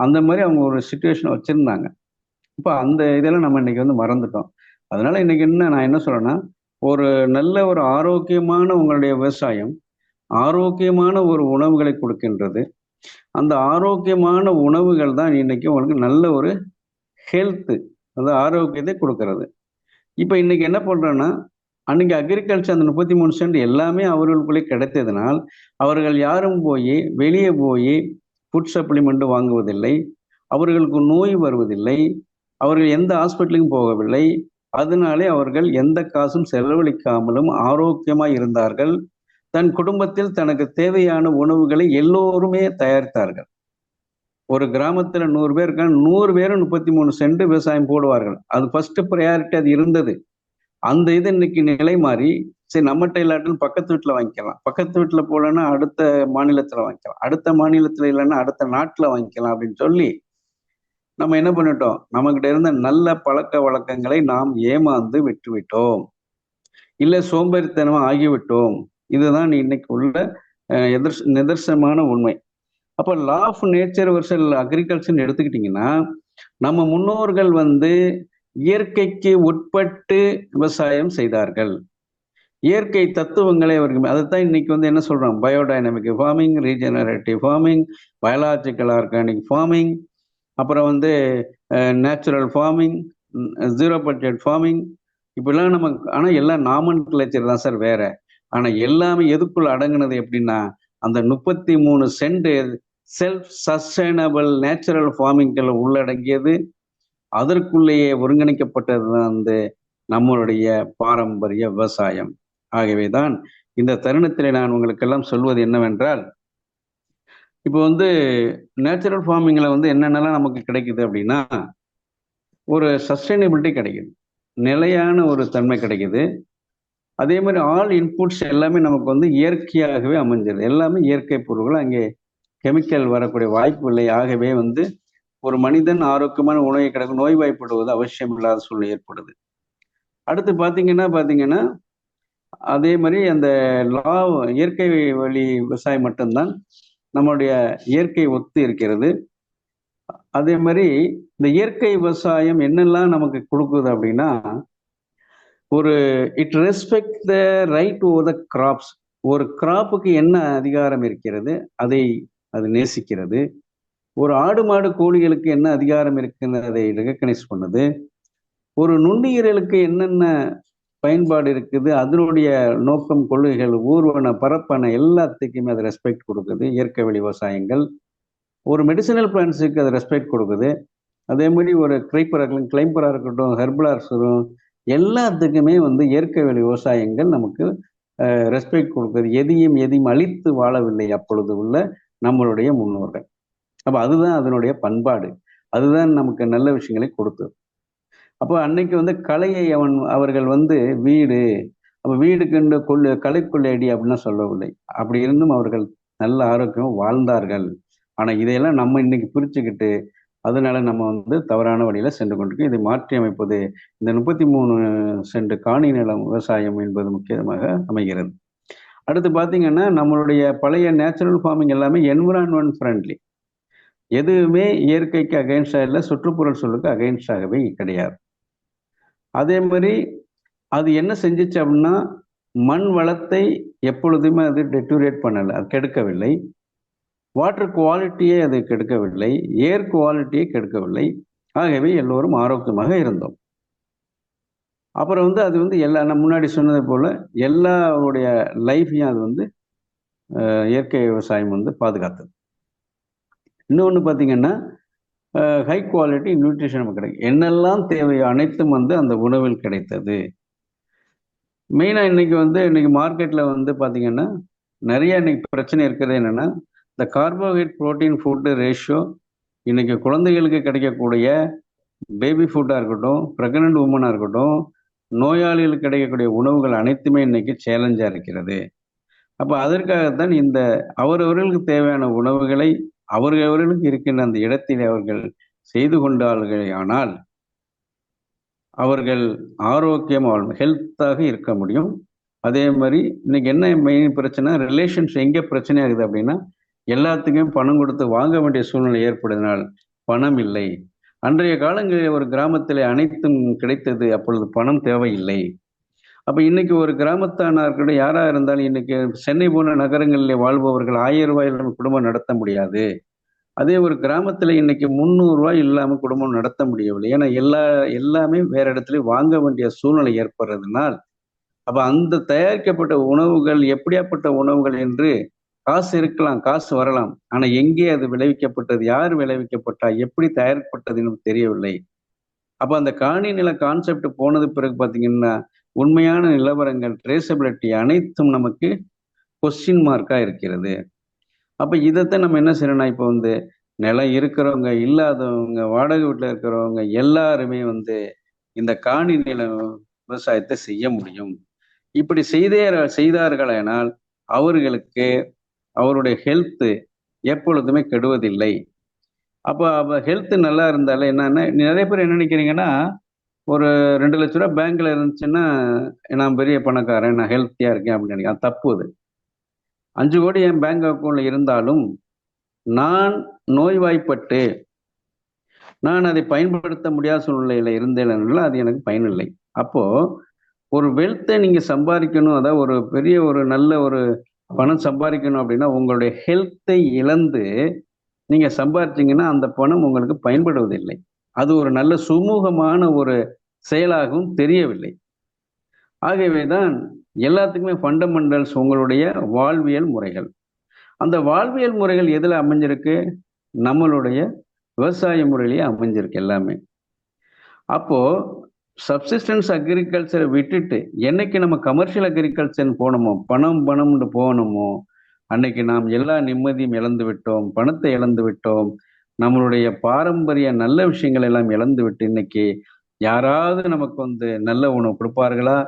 அந்த மாதிரி அவங்க ஒரு சுச்சுவேஷன் வச்சிருந்தாங்க. இப்போ அந்த இதெல்லாம் நம்ம இன்னைக்கு வந்து மறந்துட்டோம். அதனால இன்னைக்கு நான் என்ன சொல்றேன்னா, ஒரு நல்ல ஒரு ஆரோக்கியமான உங்களுடைய விவசாயம் ஆரோக்கியமான ஒரு உணவுகளை கொடுக்கின்றது. அந்த ஆரோக்கியமான உணவுகள் தான் இன்னைக்கு உங்களுக்கு நல்ல ஒரு ஹெல்த், அந்த ஆரோக்கியத்தை கொடுக்கறது. இப்போ இன்னைக்கு என்ன பண்றோம்னா, அன்னைக்கு அக்ரிகல்ச்சர் அந்த 33 சென்ட் எல்லாமே அவர்களுக்குள்ளே கிடைத்ததுனால் அவர்கள் யாரும் போய் வெளியே போய் ஃபுட் சப்ளிமெண்ட் வாங்குவதில்லை, அவர்களுக்கு நோய் வருவதில்லை, அவர்கள் எந்த ஹாஸ்பிட்டலுக்கும் போகவில்லை. அதனாலே அவர்கள் எந்த காசும் செலவழிக்காமலும் ஆரோக்கியமாய் இருந்தார்கள். தன் குடும்பத்தில் தனக்கு தேவையான உணவுகளை எல்லோருமே தயாரித்தார்கள். ஒரு கிராமத்துல 100 பேர் இருக்காங்க, 100 பேரும் 33 சென்ட் விவசாயம் போடுவார்கள். அது ஃபர்ஸ்ட் ப்ரையாரிட்டி அது இருந்தது. அந்த இது இன்னைக்கு நிலை மாறி, சரி நம்மகிட்ட இல்லாட்டிலும் பக்கத்து வீட்டுல வாங்கிக்கலாம், பக்கத்து வீட்டுல போலன்னா அடுத்த மாநிலத்துல வாங்கிக்கலாம், அடுத்த மாநிலத்துல இல்லைன்னா அடுத்த நாட்டுல வாங்கிக்கலாம் அப்படின்னு சொல்லி நம்ம என்ன பண்ணிட்டோம், நம்மகிட்ட இருந்த நல்ல பழக்க வழக்கங்களை நாம் ஏமாந்து விட்டுவிட்டோம், இல்ல சோம்பேறித்தனமா ஆகிவிட்டோம். இதுதான் இன்னைக்கு உள்ள நிதர்சனமான உண்மை. அப்போ லா ஆஃப் நேச்சர் வர்சல் அக்ரிகல்ச்சர் எடுத்துக்கிட்டிங்கன்னா, நம்ம முன்னோர்கள் வந்து இயற்கைக்கு உட்பட்டு விவசாயம் செய்தார்கள். இயற்கை தத்துவங்களை அவர்கள் அதைத்தான் இன்னைக்கு வந்து என்ன சொல்றோம், biodynamic farming, regenerative farming, biological organic farming, அப்புறம் வந்து natural farming, zero budget farming, இப்படிலாம் நம்ம. ஆனால் எல்லாம் நாமன் கிளச்சர் தான் சார் வேற. ஆனால் எல்லாமே எதுக்குள்ள அடங்குனது எப்படின்னா, அந்த 33 சென்ட் செல்ஃப் சஸ்டைனபிள் நேச்சுரல் ஃபார்மிங்கில் உள்ளடங்கியது. அதற்குள்ளேயே ஒருங்கிணைக்கப்பட்டது தான் வந்து நம்மளுடைய பாரம்பரிய விவசாயம். ஆகவே தான் இந்த தருணத்தில் நான் உங்களுக்கெல்லாம் சொல்வது என்னவென்றால், இப்போ வந்து நேச்சுரல் ஃபார்மிங்ல வந்து என்னென்னலாம் நமக்கு கிடைக்குது அப்படின்னா, ஒரு சஸ்டைனபிலிட்டி கிடைக்குது, நிலையான ஒரு தன்மை கிடைக்குது. அதே மாதிரி ஆல் இன்புட்ஸ் எல்லாமே நமக்கு வந்து இயற்கையாகவே அமைஞ்சிருது. எல்லாமே இயற்கை பொருட்கள், அங்கே கெமிக்கல் வரக்கூடிய வாய்ப்பு இல்லை. ஆகவே வந்து ஒரு மனிதன் ஆரோக்கியமான உணவை கிடைக்கும், நோய்வாய்ப்படுவது அவசியம் இல்லாத சூழ்நிலை ஏற்படுது. அடுத்து பார்த்தீங்கன்னா அதே மாதிரி அந்த இயற்கை வழி விவசாயம் மட்டும்தான் நம்மளுடைய இயற்கை ஒத்து இருக்கிறது. அதே மாதிரி இந்த இயற்கை விவசாயம் என்னெல்லாம் நமக்கு கொடுக்குது அப்படின்னா, ஒரு it respect the right over the graphs. ஒரு கிராப்புக்கு என்ன அதிகாரம் இருக்கிறது அது நேசிக்கிறது. ஒரு ஆடு மாடு கோழிகளுக்கு என்ன அதிகாரம் இருக்குன்னு அதை ரெகக்னைஸ் பண்ணுது. ஒரு நுண்ணுயிர்களுக்கு என்னென்ன பயன்பாடு இருக்குது, அதனுடைய நோக்கம், கொள்கைகள், ஊர்வன பரப்பன எல்லாத்துக்குமே அது ரெஸ்பெக்ட் கொடுக்குது இயற்கை வழி விவசாயங்கள். ஒரு மெடிசினல் பிளான்ஸுக்கு அது ரெஸ்பெக்ட் கொடுக்குது. அதே மாதிரி ஒரு கிளைம்பரா இருக்கட்டும், ஹெர்பலா இருக்கட்டும், எல்லாத்துக்குமே வந்து இயற்கை வழி விவசாயங்கள் நமக்கு ரெஸ்பெக்ட் கொடுக்குது. எதையும் அழித்து வாழவில்லை அப்பொழுது உள்ள நம்மளுடைய முன்னோர்கள். அப்போ அதுதான் அதனுடைய பண்பாடு, அதுதான் நமக்கு நல்ல விஷயங்களை கொடுத்தது. அப்போ அன்னைக்கு வந்து கலையை அவர்கள் வந்து அப்போ வீடுக்கு கலை கொள்ளையடி அப்படின்னா சொல்லவில்லை. அப்படி இருந்தும் அவர்கள் நல்ல ஆரோக்கியமாக வாழ்ந்தார்கள். ஆனால் இதையெல்லாம் நம்ம இன்னைக்கு பிரிச்சுக்கிட்டு அதனால நம்ம வந்து தவறான வழியில சென்று கொண்டிருக்கோம். இதை மாற்றி அமைப்பது இந்த 33 சென்ட் காணி நிலம் விவசாயம் என்பது முக்கியமாக அமைகிறது. அடுத்து பார்த்தீங்கன்னா, நம்மளுடைய பழைய நேச்சுரல் ஃபார்மிங் எல்லாமே என்விரான்மெண்ட் ஃப்ரெண்ட்லி, எதுவுமே இயற்கைக்கு அகைன்ஸ்டாக இல்லை, சுற்றுப்புற சூழலுக்கு அகைன்ஸ்டாகவே கிடையாது. அதே மாதிரி அது என்ன செஞ்சிச்சு அப்படின்னா, மண் வளத்தை எப்பொழுதுமே அது டெட்டூரேட் பண்ணலை, அது கெடுக்கவில்லை. வாட்டர் குவாலிட்டியை அது கெடுக்கவில்லை, ஏர் குவாலிட்டியை கெடுக்கவில்லை. ஆகவே எல்லோரும் ஆரோக்கியமாக இருந்தோம். அப்புறம் அது நான் முன்னாடி சொன்னது போல எல்லாருடைய லைஃபையும் அது இயற்கை விவசாயம் பாதுகாத்தது. இன்னொன்று பார்த்தீங்கன்னா, ஹை குவாலிட்டி நியூட்ரிஷன் நமக்கு கிடைக்கும். என்னெல்லாம் தேவையோ அனைத்தும் அந்த உணவில் கிடைத்தது. மெயினாக இன்னைக்கு மார்க்கெட்டில் பார்த்தீங்கன்னா, நிறைய இன்னைக்கு பிரச்சனை இருக்கிறது என்னன்னா, இந்த கார்போஹைட்ரேட் புரோட்டீன் ஃபுட்டு ரேஷியோ இன்னைக்கு குழந்தைகளுக்கு கிடைக்கக்கூடிய பேபி ஃபுட்டாக இருக்கட்டும், ப்ரெக்னென்ட் உமனாக இருக்கட்டும், நோயாளிகளுக்கு கிடைக்கக்கூடிய உணவுகள் அனைத்துமே இன்னைக்கு சேலஞ்சாக இருக்கிறது. அப்போ அதற்காகத்தான் அவரவர்களுக்கு தேவையான உணவுகளை அவரவர்களுக்கு இருக்கின்ற அந்த இடத்தில் அவர்கள் செய்து கொண்டார்களானால் அவர்கள் ஆரோக்கியமாக ஹெல்த்தாக இருக்க முடியும். அதே மாதிரி இன்னைக்கு என்ன மெயின் பிரச்சனை, ரிலேஷன்ஸ் எங்கே பிரச்சனை ஆகுது அப்படின்னா, எல்லாத்துக்கும் பணம் கொடுத்து வாங்க வேண்டிய சூழ்நிலை ஏற்படுவதனால் பணம் இல்லை. அன்றைய காலங்களில் ஒரு கிராமத்தில் அனைத்தும் கிடைத்தது, அப்பொழுது பணம் தேவையில்லை. அப்ப இன்னைக்கு ஒரு கிராமத்தானா இருக்கட்டும், யாரா இருந்தாலும் இன்னைக்கு சென்னை போன்ற நகரங்களில் வாழ்பவர்கள் 1000 ரூபாயில் குடும்பம் நடத்த முடியாது. அதே ஒரு கிராமத்துல இன்னைக்கு 300 ரூபாய் இல்லாம குடும்பம் நடத்த முடியவில்லை. ஏன்னா எல்லாமே வேற இடத்துல வாங்க வேண்டிய சூழ்நிலை ஏற்படுறதுனால், அப்ப அந்த தயாரிக்கப்பட்ட உணவுகள் எப்படியாப்பட்ட உணவுகள் என்று காசு இருக்கலாம், காசு வரலாம். ஆனா எங்கே அது விளைவிக்கப்பட்டது, யார் விளைவிக்கப்பட்டா, எப்படி தயாரிக்கப்பட்டதுன்னு தெரியவில்லை. அப்ப அந்த காணி நில கான்செப்ட் போனது பிறகு பாத்தீங்கன்னா, உண்மையான நிலவரங்கள் ட்ரேசபிலிட்டி அனைத்தும் நமக்கு கொஸ்டின் மார்க்கா இருக்கிறது. அப்ப இதைத்தான் நம்ம என்ன செய்யணும்னா, இப்போ நிலம் இருக்கிறவங்க, இல்லாதவங்க, வாடகை வீட்டுல இருக்கிறவங்க எல்லாருமே இந்த காணி நில விவசாயத்தை செய்ய முடியும். இப்படி செய்தார்களானால் அவர்களுக்கு அவருடைய ஹெல்த் எப்பொழுதுமே கெடுவதில்லை. அப்ப ஹெல்த் நல்லா இருந்தாலே என்னன்னா, நிறைய பேர் என்ன நினைக்கிறீங்கன்னா, ஒரு 2 லட்ச ரூபா பேங்க்ல இருந்துச்சுன்னா நான் பெரிய பணக்காரன், நான் ஹெல்த்தியா இருக்கேன் அப்படின்னு நினைக்கிறேன். அது தப்பு. அது 5 கோடி என் பேங்க் அக்கௌண்ட்ல இருந்தாலும் நான் நோய்வாய்ப்பட்டு நான் அதை பயன்படுத்த முடியாத சூழ்நிலையில இருந்தேன், அது எனக்கு பயனில்லை. அப்போ ஒரு வெல்த்தை நீங்க சம்பாதிக்கணும், அதாவது ஒரு பெரிய ஒரு நல்ல ஒரு பணம் சம்பாதிக்கணும் அப்படின்னா உங்களுடைய ஹெல்த்தை இழந்து நீங்க சம்பாதிச்சீங்கன்னா அந்த பணம் உங்களுக்கு பயன்படுவதில்லை. அது ஒரு நல்ல சுமூகமான ஒரு செயலாகவும் தெரியவில்லை. ஆகவேதான் எல்லாத்துக்குமே ஃபண்டமெண்டல்ஸ் உங்களுடைய வாழ்வியல் முறைகள். அந்த வாழ்வியல் முறைகள் எதுல அமைஞ்சிருக்கு? நம்மளுடைய விவசாய முறையிலேயே அமைஞ்சிருக்கு எல்லாமே. அப்போ சப்சிஸ்டன்ஸ் அக்ரிகல்ச்சரை விட்டுட்டு என்னைக்கு நம்ம கமர்ஷியல் அக்ரிகல்ச்சர் போனோமோ, பணம்னு போனோமோ, அன்னைக்கு நாம் எல்லா நிம்மதியும் இழந்து விட்டோம், பணத்தை இழந்து விட்டோம், நம்மளுடைய பாரம்பரிய நல்ல விஷயங்கள் எல்லாம் இழந்து விட்டு இன்னைக்கு யாராவது நமக்கு நல்ல உணவு கொடுப்பார்களா,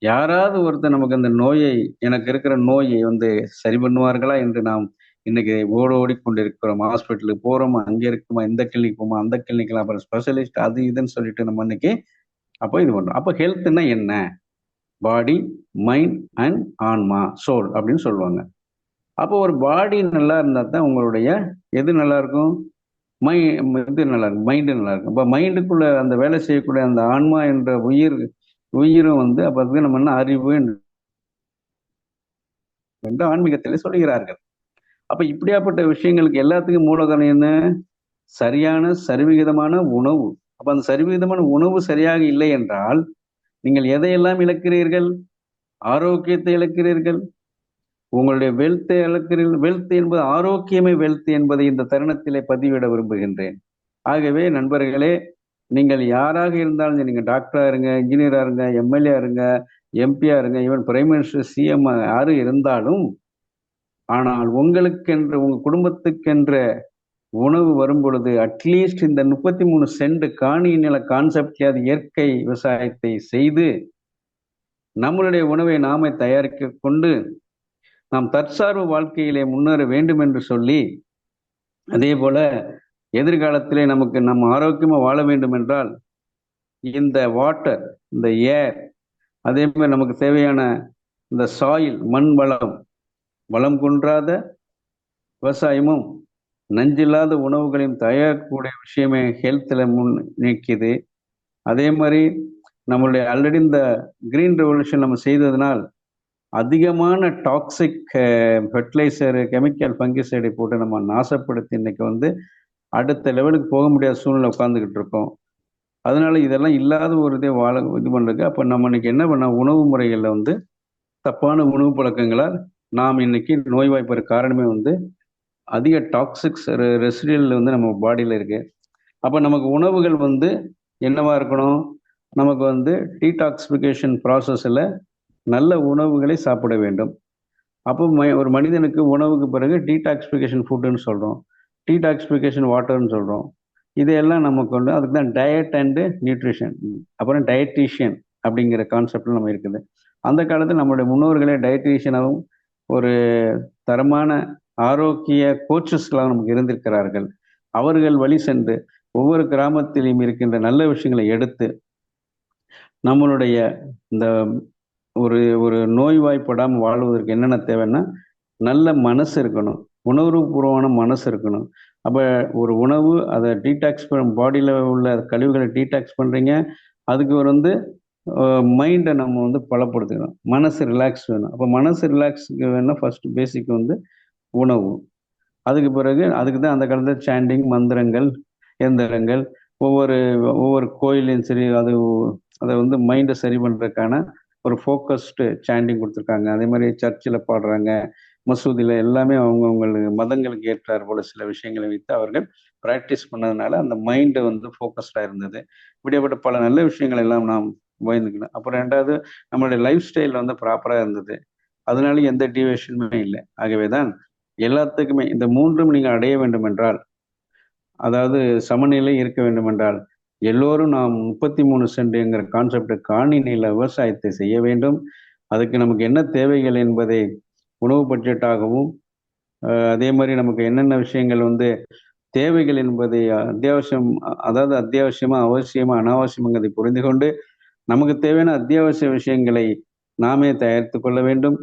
யாராவது ஒருத்தர் நமக்கு அந்த நோயை, எனக்கு இருக்கிற நோயை சரி பண்ணுவார்களா என்று நாம் இன்னைக்கு ஓடிக்கொண்டிருக்கிறோம். ஹாஸ்பிட்டலுக்கு போறோமா, அங்கே இருக்குமா, இந்த கிளினிக் போமா, அந்த கிளினிக்லாம், அப்புறம் ஸ்பெஷலிஸ்ட் அது இதுன்னு சொல்லிட்டு நம்ம இன்னைக்கு அப்போ இது பண்றோம். அப்போ ஹெல்த்னா என்ன? பாடி, மைண்ட் அண்ட் ஆன்மா, சோல் அப்படின்னு சொல்லுவாங்க. அப்போ ஒரு பாடி நல்லா இருந்தா தான் உங்களுடைய எது நல்லா இருக்கும்? இது நல்லா இருக்கும், மைண்டு நல்லா இருக்கும். இப்போ மைண்டுக்குள்ள அந்த வேலை செய்யக்கூடிய அந்த ஆன்மா என்ற உயிரும் அப்ப அதுக்கு நம்ம என்ன அறிவு என்று ஆன்மீகத்திலே சொல்கிறார்கள். அப்ப இப்படியாப்பட்ட விஷயங்களுக்கு எல்லாத்துக்கும் மூலகாரணம் என்ன? சரியான சரிவிகிதமான உணவு. அப்ப அந்த சரிவிகிதமான உணவு சரியாக இல்லை என்றால் நீங்கள் எதையெல்லாம் இழக்கிறீர்கள்? ஆரோக்கியத்தை இழக்கிறீர்கள், உங்களுடைய வெல்த்தை இழக்கிறீர்கள். வெல்த் என்பது ஆரோக்கியமே வெல்த் என்பதை இந்த தருணத்திலே பதிவிட விரும்புகின்றேன். ஆகவே நண்பர்களே, நீங்கள் யாராக இருந்தாலும் நீங்க டாக்டரா இருங்க, இன்ஜினியரா இருங்க, எம்எல்ஏ இருங்க, எம்பியா இருங்க, ஈவன் பிரைம் மினிஸ்டர், சிஎம் யாரு இருந்தாலும், ஆனால் உங்களுக்கென்று உங்க குடும்பத்துக்கென்ற உணவு வரும் பொழுது அட்லீஸ்ட் இந்த 33 சென்ட் காணி நில கான்செப்ட்ல இயற்கை விவசாயத்தை செய்து நம்மளுடைய உணவை நாமே தயாரிக்க கொண்டு நாம் தற்சார்பு வாழ்க்கையிலே முன்னேற வேண்டும் என்று சொல்லி, அதே போல எதிர்காலத்திலே நம்ம ஆரோக்கியமா வாழ வேண்டும் என்றால் இந்த வாட்டர், இந்த ஏர், அதே மாதிரி நமக்கு தேவையான இந்த சாயில், மண் வளம் குன்றாத விவசாயமும் நஞ்சில்லாத உணவுகளையும் தயாரிக்கக்கூடிய விஷயமே ஹெல்த்தில் நிற்கிது. அதே மாதிரி நம்மளுடைய ஆல்ரெடி இந்த கிரீன் ரெவல்யூஷன் நம்ம செய்ததுனால் அதிகமான டாக்ஸிக் ஃபெர்டிலைசர், கெமிக்கல், ஃபங்கிசைடை போட்டு நம்ம நாசப்படுத்தி இன்னைக்கு வந்து அடுத்த லெவலுக்கு போக முடியாத சூழ்நிலை உட்காந்துக்கிட்டு இருக்கோம். அதனால இதெல்லாம் இல்லாத ஒரு இதே இது பண்ணுறதுக்கு அப்போ நம்ம இன்னைக்கு என்ன பண்ண உணவு முறைகளில் வந்து தப்பான உணவு பழக்கங்களால் நாம் இன்னைக்கு நோய்வாய்ப்பற காரணமே வந்து அதிக டாக்ஸிக்ஸ் ரெசிடியல் வந்து நம்ம பாடியில் இருக்கு. அப்போ நமக்கு உணவுகள் வந்து என்னவா இருக்கணும்? நமக்கு வந்து டீடாக்சிஃபிகேஷன் ப்ராசஸில் நல்ல உணவுகளை சாப்பிட வேண்டும். அப்போ ஒரு மனிதனுக்கு உணவுக்கு பிறகு டீடாக்சிஃபிகேஷன் ஃபுட்டுன்னு சொல்கிறோம், டீடாக்சிஃபிகேஷன் வாட்டர்னு சொல்கிறோம். இதையெல்லாம் நமக்கு வந்து அதுக்கு தான் டயட் அண்டு நியூட்ரிஷன், அப்புறம் டயட்டீஷியன் அப்படிங்கிற கான்செப்டில் நம்ம இருக்குது. அந்த காலத்தில் நம்மளுடைய முன்னோர்களே டயட்டீஷியனாகவும் ஒரு தரமான ஆரோக்கிய கோச்சஸ்களாக நமக்கு இருந்திருக்கிறார்கள். அவர்கள் வழி சென்று ஒவ்வொரு கிராமத்திலும் இருக்கின்ற நல்ல விஷயங்களை எடுத்து நம்மளுடைய இந்த ஒரு நோய்வாய்ப்படாமல் வாழ்வதற்கு என்னென்ன தேவைன்னா நல்ல மனசு இருக்கணும், உணர்வுபூர்வமான மனசு இருக்கணும். அப்போ ஒரு உணவு அதை டீடாக்ஸ் பாடியில் உள்ள கழிவுகளை டீடாக்ஸ் பண்ணுறீங்க, அதுக்கு வந்து மைண்டை நம்ம வந்து பலப்படுத்திக்கணும், மனசு ரிலாக்ஸ் வேணும். அப்போ மனசு ரிலாக்ஸுக்கு வேணும் ஃபர்ஸ்ட் பேசிக் வந்து உணவு. அதுக்கு பிறகு அதுக்கு தான் அந்த காலத்தில் சாண்டிங், மந்திரங்கள், எந்திரங்கள், ஒவ்வொரு கோயிலையும் சரி அதை வந்து மைண்டை சரி பண்ணுறதுக்கான ஒரு ஃபோக்கஸ்டு சாண்டிங் கொடுத்துருக்காங்க. அதே மாதிரி சர்ச்சில் பாடுறாங்க, மசூதியில் எல்லாமே அவங்கவுங்களுக்கு மதங்களுக்கு ஏற்றார் போல சில விஷயங்களை வைத்து அவர்கள் ப்ராக்டிஸ் பண்ணதுனால அந்த மைண்டு வந்து ஃபோக்கஸ்டாக இருந்தது. இப்படிப்பட்ட பல நல்ல விஷயங்கள் எல்லாம் நாம் பயந்துக்கணும். அப்புறம் ரெண்டாவது நம்மளுடைய லைஃப் ஸ்டைல் வந்து ப்ராப்பராக இருந்தது, அதனால எந்த டிவியேஷனுமே இல்லை. ஆகவே தான் எல்லாத்துக்குமே இந்த மூன்றும் நீங்கள் அடைய வேண்டும் என்றால், அதாவது சமநிலை இருக்க வேண்டும் என்றால், எல்லோரும் நாம் 33 சென்ட்ங்கிற கான்செப்ட் காணி நில விவசாயத்தை செய்ய வேண்டும். அதுக்கு நமக்கு என்ன தேவைகள் என்பதை உணவு பட்ஜெட்டாகவும், அதே மாதிரி நமக்கு என்னென்ன விஷயங்கள் வந்து தேவைகள் என்பதை அத்தியாவசியமா, அவசியமா, அனாவசியங்கிறதை புரிந்து கொண்டு நமக்கு தேவையான அத்தியாவசிய விஷயங்களை நாமே தயாரித்து கொள்ள வேண்டும்.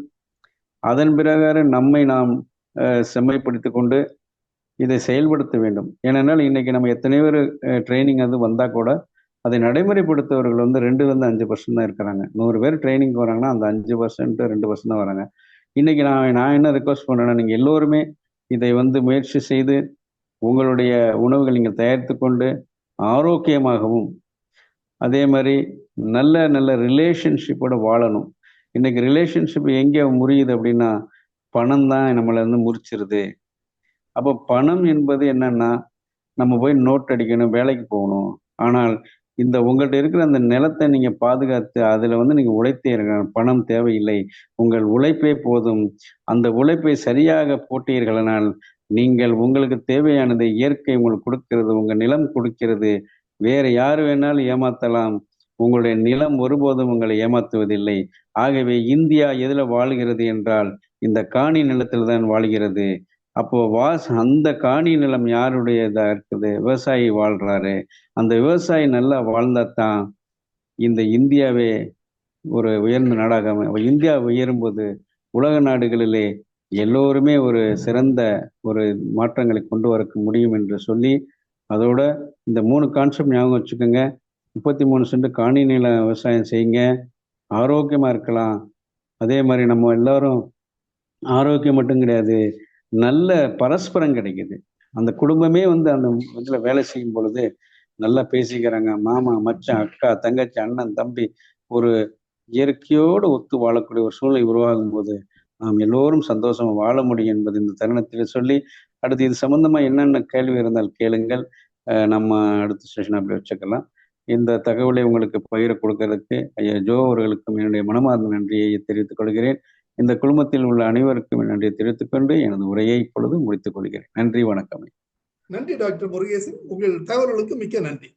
அதன் பிரகாரம் நம்மை நாம் செம்மைப்படுத்திக் கொண்டு இதை செயல்படுத்த வேண்டும். ஏனென்றால் இன்னைக்கு நம்ம எத்தனையோ பேர் ட்ரைனிங் அது வந்தால் கூட அதை நடைமுறைப்படுத்துவர்கள் வந்து 2-5% தான் இருக்கிறாங்க. 100 பேர் ட்ரைனிங் வராங்கன்னா அந்த 5%, 2% தான் வராங்க. இன்னைக்கு நான் என்ன ரிக்வஸ்ட் பண்ணுறேன்னா, நீங்கள் எல்லோருமே இதை வந்து முயற்சி செய்து உங்களுடைய உணவுகள் நீங்கள் தயாரித்து கொண்டு ஆரோக்கியமாகவும், அதே மாதிரி நல்ல நல்ல ரிலேஷன்ஷிப்போட வாழணும். இன்னைக்கு ரிலேஷன்ஷிப் எங்கே முறியுது அப்படின்னா, பணம் தான் நம்மளை வந்து முறிச்சிருது. அப்போ பணம் என்பது என்னன்னா, நம்ம போய் நோட் அடிக்கணும், வேலைக்கு போகணும். ஆனால் இந்த உங்கள்கிட்ட இருக்கிற அந்த நிலத்தை நீங்க பாதுகாத்து அதில் வந்து நீங்க உழைத்தே இருக்கணும். பணம் தேவையில்லை, உங்கள் உழைப்பே போதும். அந்த உழைப்பை சரியாக போட்டீர்களானால் நீங்கள் உங்களுக்கு தேவையானதை இயற்கை உங்களுக்கு கொடுக்கிறது, உங்க நிலம் கொடுக்கிறது. வேற யார் வேணாலும் ஏமாத்தலாம், உங்களுடைய நிலம் ஒருபோதும் உங்களை ஏமாத்துவதில்லை. ஆகவே இந்தியா எதுல வாழ்கிறது என்றால் இந்த காணி நிலத்தில் தான் வாழ்கிறது. அப்போ அந்த காணி நிலம் யாருடையதா இருக்குது? விவசாயி வாழ்றாரு. அந்த விவசாயி நல்லா வாழ்ந்தாதான் இந்த இந்தியாவே ஒரு உயர்ந்த நாடாக இந்தியா உயரும்போது உலக நாடுகளிலே எல்லோருமே ஒரு சிறந்த ஒரு மாற்றங்களை கொண்டு வர முடியும் என்று சொல்லி, அதோட இந்த 3 கான்செப்ட் ஞாபகம் வச்சுக்கோங்க. 33 சென்ட் காணி நில விவசாயம் செய்யுங்க, ஆரோக்கியமா இருக்கலாம். அதே மாதிரி நம்ம எல்லாரும் ஆரோக்கியம் மட்டும் கிடையாது, நல்ல பரஸ்பரம் கிடைக்குது. அந்த குடும்பமே வந்து அந்த இதுல வேலை செய்யும் பொழுது நல்லா பேசிக்கிறாங்க. மாமா, மச்சான், அக்கா, தங்கச்சி, அண்ணன், தம்பி, ஒரு இயற்கையோடு ஒத்து வாழக்கூடிய ஒரு சூழ்நிலை உருவாகும் போது நாம் எல்லோரும் சந்தோஷமா வாழ முடியும் என்பது இந்த தருணத்தில் சொல்லி, அடுத்து இது சம்பந்தமா என்னென்ன கேள்வி இருந்தால் கேளுங்கள். நம்ம அடுத்த செஷன் அப்படி வச்சுக்கலாம். இந்த தகவலை உங்களுக்கு பகிர கொடுக்கறதுக்கு ஐயா ஜோ அவர்களுக்கும் என்னுடைய மனமார்ந்த நன்றியை தெரிவித்துக் கொள்கிறேன். இந்த குழுமத்தில் உள்ள அனைவருக்கும் நன்றியை தெரிவித்துக் கொண்டு எனது உரையை இப்பொழுது முடித்துக் கொள்கிறேன். நன்றி, வணக்கம். நன்றி டாக்டர் முருகேசன், உங்கள் தகவல்களுக்கு மிக்க நன்றி.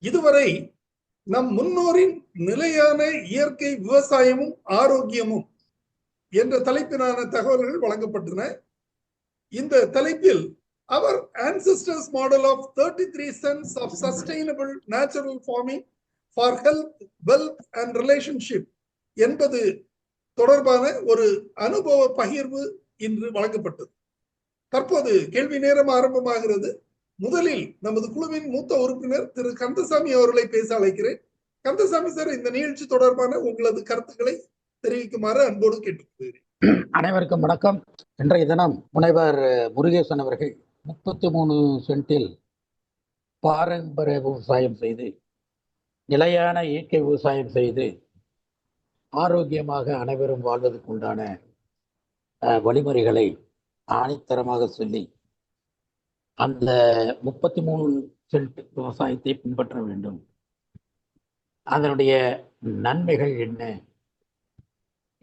இதுவரை நம் முன்னோரின் நிலையான இயற்கை விவசாயமும் ஆரோக்கியமும் என்ற தலைப்பிலான தகவல்கள் வழங்கப்பட்டன. இந்த தலைப்பில் our ancestors model of 33 sons of sustainable natural farming for health, wealth and relationship என்பது தொடர்பான ஒரு அனுபவ பகிர்வு இன்று வழங்கப்பட்டது. தற்போது கேள்வி நேரம் ஆரம்பமாகிறது. முதலில் நமது குழுவின் மூத்த உறுப்பினர் திரு கந்தசாமி அவர்களை பேச அழைக்கிறேன். கந்தசாமி சார், இந்த நிகழ்ச்சி தொடர்பான உங்களது கருத்துக்களை தெரிவிக்குமாறு அன்போடு கேட்டுக்கொள்கிறேன். அனைவருக்கும் வணக்கம். இன்றைய தினம் முனைவர் முருகேசன் அவர்கள் 33 சென்டில் பாரம்பரிய விவசாயம் செய்து, நிலையான இயற்கை விவசாயம் செய்து, ஆரோக்கியமாக அனைவரும் வாழ்வதற்கு உண்டான வழிமுறைகளை ஆணித்தரமாக சொல்லி, அந்த 33 சென்ட் விவசாயத்தை பின்பற்ற வேண்டும், அதனுடைய நன்மைகள் என்ன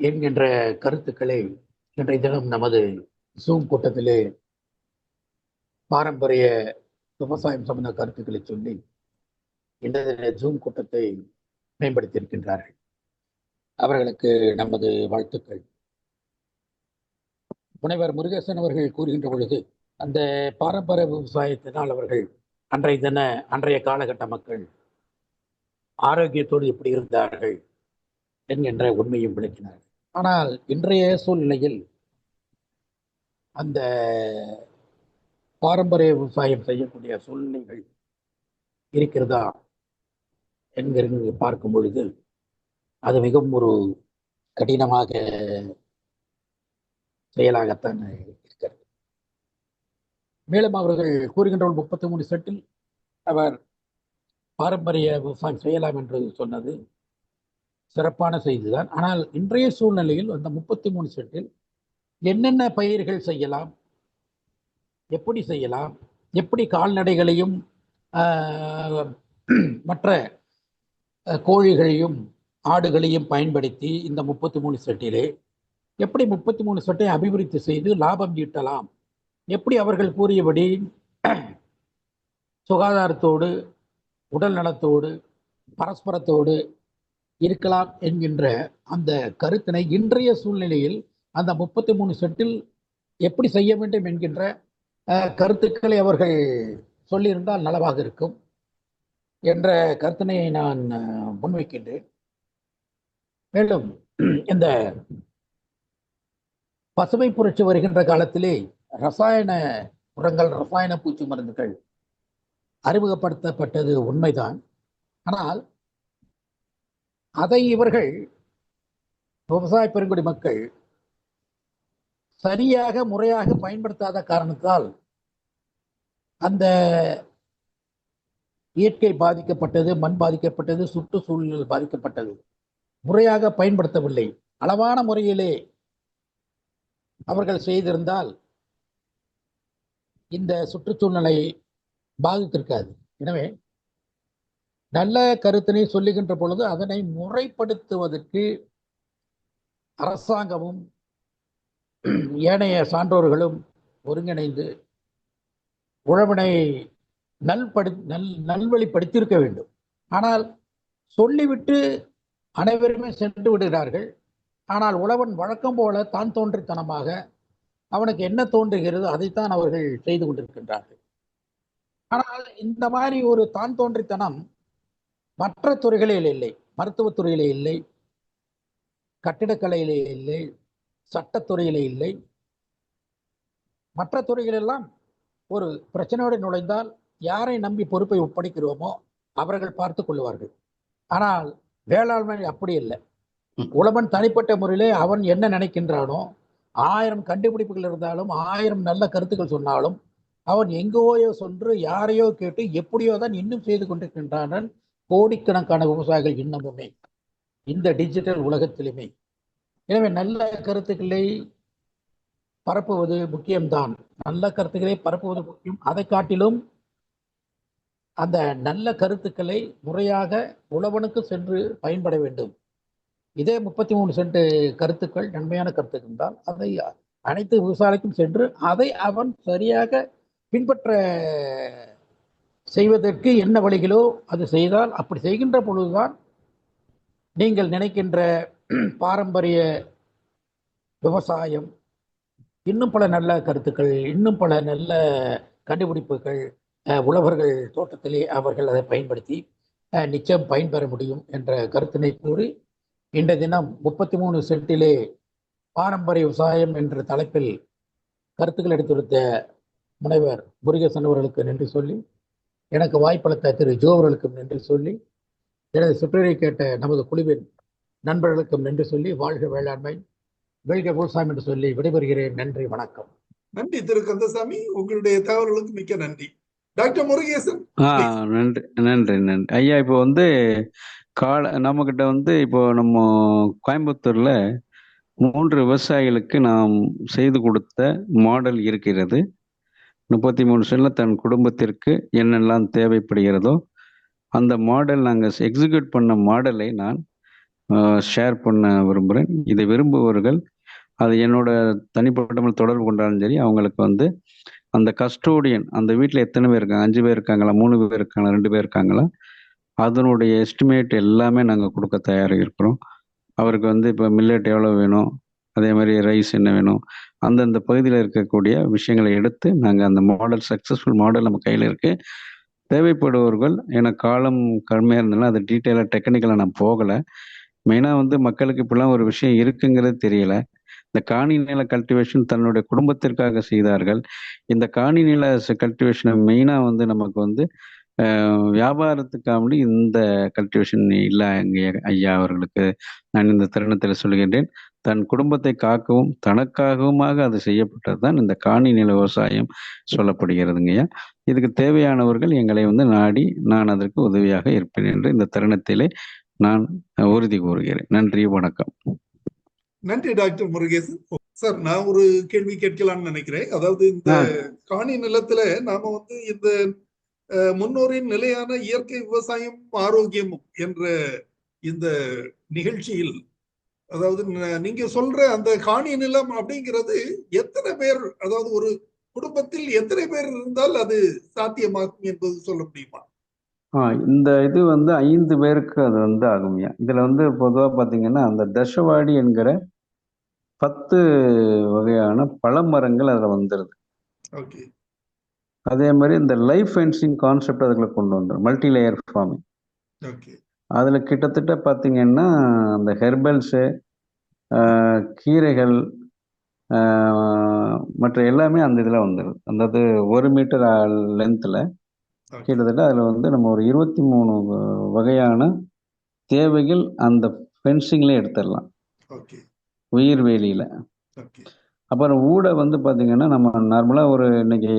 என்கின்ற கருத்துக்களை இன்றைய தினம் நமது ஜூம் கூட்டத்திலே பாரம்பரிய விவசாயம் சம்பந்த கருத்துக்களை சொல்லி இன்றைய ஜூம் கூட்டத்தை மேம்படுத்தியிருக்கின்றார்கள். அவர்களுக்கு நமது வாழ்த்துக்கள். முனைவர் முருகேசன் அவர்கள் கூறுகின்ற பொழுது, அந்த பாரம்பரிய விவசாயத்தினால் அவர்கள் அன்றைய காலகட்ட மக்கள் ஆரோக்கியத்தோடு எப்படி இருந்தார்கள் என்கின்ற உண்மையும் விளக்கினார்கள். ஆனால் இன்றைய சூழ்நிலையில் அந்த பாரம்பரிய விவசாயம் செய்யக்கூடிய சூழ்நிலைகள் இருக்கிறதா என்கிறது பார்க்கும் பொழுது அது மிகவும் ஒரு கடினமாக செயலாகத்தான் இருக்கிறது. மேலும் அவர்கள் கூறுகின்ற 33 சென்டில் அவர் பாரம்பரிய விவசாயம் செய்யலாம் என்று சொன்னது சிறப்பான செய்திதான். ஆனால் இன்றைய சூழ்நிலையில் அந்த 33 சென்டில் என்னென்ன பயிர்கள் செய்யலாம், எப்படி செய்யலாம், எப்படி கால்நடைகளையும் மற்ற கோழிகளையும் ஆடுகளையும் பயன்படுத்தி இந்த 33 சென்டிலே எப்படி 33 சென்ட்டை அபிவிருத்தி செய்து லாபம் ஈட்டலாம், எப்படி அவர்கள் கூறியபடி சுகாதாரத்தோடு, உடல் நலத்தோடு, பரஸ்பரத்தோடு இருக்கலாம் என்கின்ற அந்த கருத்தினை இன்றைய சூழ்நிலையில் அந்த 33 சென்டில் எப்படி செய்ய வேண்டும் என்கின்ற கருத்துக்களை அவர்கள் சொல்லியிருந்தால் நலவாக இருக்கும் என்ற கருத்தினை நான் முன்வைக்கின்றேன். மேலும் இந்த பசுமை புரட்சி வருகின்ற காலத்திலே ரசாயன உரங்கள், ரசாயன பூச்சி மருந்துகள் அறிமுகப்படுத்தப்பட்டது உண்மைதான். ஆனால் அதை இவர்கள் விவசாய பெருங்குடி மக்கள் சரியாக முறையாக பயன்படுத்தாத காரணத்தால் அந்த இயற்கை பாதிக்கப்பட்டது, மண் பாதிக்கப்பட்டது, சுற்றுச்சூழல் பாதிக்கப்பட்டது. முறையாக பயன்படுத்தவில்லை. அளவான முறையிலே அவர்கள் செய்திருந்தால் இந்த சுற்றுச்சூழலை பாதித்திருக்காது. எனவே நல்ல கருத்தினை சொல்லுகின்ற பொழுது அதனை முறைப்படுத்துவதற்கு அரசாங்கமும் ஏனைய சான்றோர்களும் ஒருங்கிணைந்து உழவனை நல்வழிப்படுத்தியிருக்க வேண்டும். ஆனால் சொல்லிவிட்டு அனைவருமே சென்று விடுகிறார்கள். ஆனால் உழவன் வழக்கம் போல தான் தோன்றித்தனமாக அவனுக்கு என்ன தோன்றுகிறதோ அதைத்தான் அவர்கள் செய்து கொண்டிருக்கின்றார்கள். ஆனால் இந்த மாதிரி ஒரு தான் தோன்றித்தனம் மற்ற துறைகளில் இல்லை. மருத்துவத்துறையிலே இல்லை, கட்டிடக்கலையிலே இல்லை, சட்டத்துறையிலே இல்லை. மற்ற துறைகளெல்லாம் ஒரு பிரச்சனையோடு நுழைந்தால் யாரை நம்பி பொறுப்பை ஒப்படைக்கிறோமோ அவர்கள் பார்த்து கொள்வார்கள். ஆனால் வேளாண்மை அப்படி இல்லை. உழவன் தனிப்பட்ட முறையிலே அவன் என்ன நினைக்கின்றானோ, 1000 கண்டுபிடிப்புகள் இருந்தாலும், 1000 நல்ல கருத்துக்கள் சொன்னாலும், அவன் எங்கோயோ சென்று யாரையோ கேட்டு எப்படியோ தான் இன்னும் செய்து கொண்டிருக்கின்றான் கோடிக்கணக்கான விவசாயிகள் இன்னமுமே இந்த டிஜிட்டல் உலகத்திலுமே. எனவே நல்ல கருத்துக்களை பரப்புவது முக்கியம்தான். நல்ல கருத்துக்களை பரப்புவது முக்கியம். அதை காட்டிலும் அந்த நல்ல கருத்துக்களை முறையாக உழவனுக்கு சென்று பயன்பட வேண்டும். இதே 33 சென்ட் கருத்துக்கள் நன்மையான கருத்துக்கள் தான். அதை அனைத்து விவசாயிக்கும் சென்று அதை அவன் சரியாக பின்பற்ற செய்வதற்கு என்ன வழிகளோ அது செய்தால், அப்படி செய்கின்ற பொழுதுதான் நீங்கள் நினைக்கின்ற பாரம்பரிய விவசாயம், இன்னும் பல நல்ல கருத்துக்கள், இன்னும் பல நல்ல கண்டுபிடிப்புகள் உழவர்கள் தோட்டத்திலே அவர்கள் அதை பயன்படுத்தி நிச்சயம் பயன்பெற முடியும் என்ற கருத்தினை கூறி இன்றைய தினம் 33 சென்டிலே பாரம்பரிய விவசாயம் என்ற தலைப்பில் கருத்துக்கள் எடுத்துரைத்த முனைவர் முருகேசன் அவர்களுக்கு நன்றி சொல்லி, எனக்கு வாய்ப்பளித்த திரு ஜோ அவர்களுக்கும் நன்றி சொல்லி, எனது சுற்றுரை கேட்ட நமது குழுவின் நண்பர்களுக்கும் நன்றி சொல்லி வாழ்க வேளாண்மை வெல்க விவசாயம் என்று சொல்லி விடைபெறுகிறேன். நன்றி, வணக்கம். நன்றி திரு கந்தசாமி, உங்களுடைய தகவல்களுக்கு மிக்க நன்றி. டாக்டர் முருகேசன். நன்றி நன்றி நன்றி ஐயா. இப்போ வந்து நம்மக்கிட்ட வந்து இப்போ நம்ம கோயம்புத்தூர்ல 3 விவசாயிகளுக்கு நாம் செய்து கொடுத்த மாடல் இருக்கிறது. 33 சென்ட்ல தன் குடும்பத்திற்கு என்னெல்லாம் தேவைப்படுகிறதோ அந்த மாடல் நாங்கள் எக்ஸிக்யூட் பண்ண மாடலை நான் ஷேர் பண்ண விரும்புகிறேன். இதை விரும்புபவர்கள் அது என்னோட தனிப்பட்ட தொடர்பு கொண்டாலும் சரி, அவங்களுக்கு வந்து அந்த கஸ்டோடியன், அந்த வீட்டில் எத்தனை பேர் இருக்காங்க, 5 பேர் இருக்காங்களா, 3 பேர் இருக்காங்களா, 2 பேர் இருக்காங்களா, அதனுடைய எஸ்டிமேட் எல்லாமே நாங்கள் கொடுக்க தயாராக இருக்கிறோம். அவருக்கு வந்து இப்போ மில்லட் எவ்வளோ வேணும், அதே மாதிரி ரைஸ் என்ன வேணும், அந்தந்த பகுதியில் இருக்கக்கூடிய விஷயங்களை எடுத்து நாங்கள் அந்த மாடல், சக்ஸஸ்ஃபுல் மாடல் நம்ம கையில் இருக்குது. தேவைப்படுபவர்கள், எனக்கு காலம் கம்மியாக இருந்தாலும் அது டீட்டெயிலாக டெக்னிக்கலாக நான் போகலை. மெயினாக வந்து மக்களுக்கு இப்படிலாம் ஒரு விஷயம் இருக்குங்கிறது தெரியல. இந்த காணி நில கல்டிவேஷன் தன்னுடைய குடும்பத்திற்காக செய்தார்கள். இந்த காணி நில கல்டிவேஷனை மெயினாக வந்து நமக்கு வந்து வியாபாரத்துக்காக இந்த கல்டிவேஷன் இல்லை. ஐயா அவர்களுக்கு நான் இந்த தருணத்தில் சொல்கின்றேன், தன் குடும்பத்தை காக்கவும் தனக்காகவுமாக அது செய்யப்பட்டது தான் இந்த காணி நில விவசாயம் சொல்லப்படுகிறதுங்கய்யா. இதுக்கு தேவையானவர்கள் எங்களை வந்து நாடி நான் அதற்கு உதவியாக இருப்பேன் என்று இந்த தருணத்திலே நான் உறுதி கூறுகிறேன். நன்றி, வணக்கம். நன்றி டாக்டர் முருகேசன் சார். நான் ஒரு கேள்வி கேட்கலாம்னு நினைக்கிறேன். அதாவது இந்த காணி நிலத்துல நாம வந்து இந்த முன்னோரின் நிலையான இயற்கை விவசாயம் ஆரோக்கியமும் என்ற இந்த நிகழ்ச்சியில், அதாவது நீங்க சொல்ற அந்த காணி நிலம் அப்படிங்கிறது எத்தனை பேர், அதாவது ஒரு குடும்பத்தில் எத்தனை பேர் இருந்தால் அது சாத்தியமாகும் என்பது சொல்ல முடியுமா? இந்த இது வந்து 5 பேருக்கு அது வந்து ஆகும்யா. இதுல வந்து பொதுவாக பார்த்தீங்கன்னா அந்த தசவாடி என்கிற 10 வகையான பழமரங்கள் அதில் வந்துடுது. ஓகே. அதே மாதிரி இந்த லைஃப் ஃபென்சிங் கான்செப்ட் அதுக்குள்ள கொண்டு வந்துடும், மல்டி லேயர் ஃபார்மிங். ஓகே. அதில் கிட்டத்தட்ட பார்த்தீங்கன்னா அந்த ஹெர்பல்ஸு, கீரைகள், மற்ற எல்லாமே அந்த இதில் வந்துடுது. அதாவது 1 மீட்டர் லென்த்தில் கிட்டத்தட்ட அதில் வந்து நம்ம ஒரு 23 வகையான தேவைகள் அந்த ஃபென்சிங்லேயே எடுத்துடலாம், உயிர் வேலியில். அப்புறம் ஊட வந்து பார்த்தீங்கன்னா நம்ம நார்மலாக ஒரு இன்னைக்கு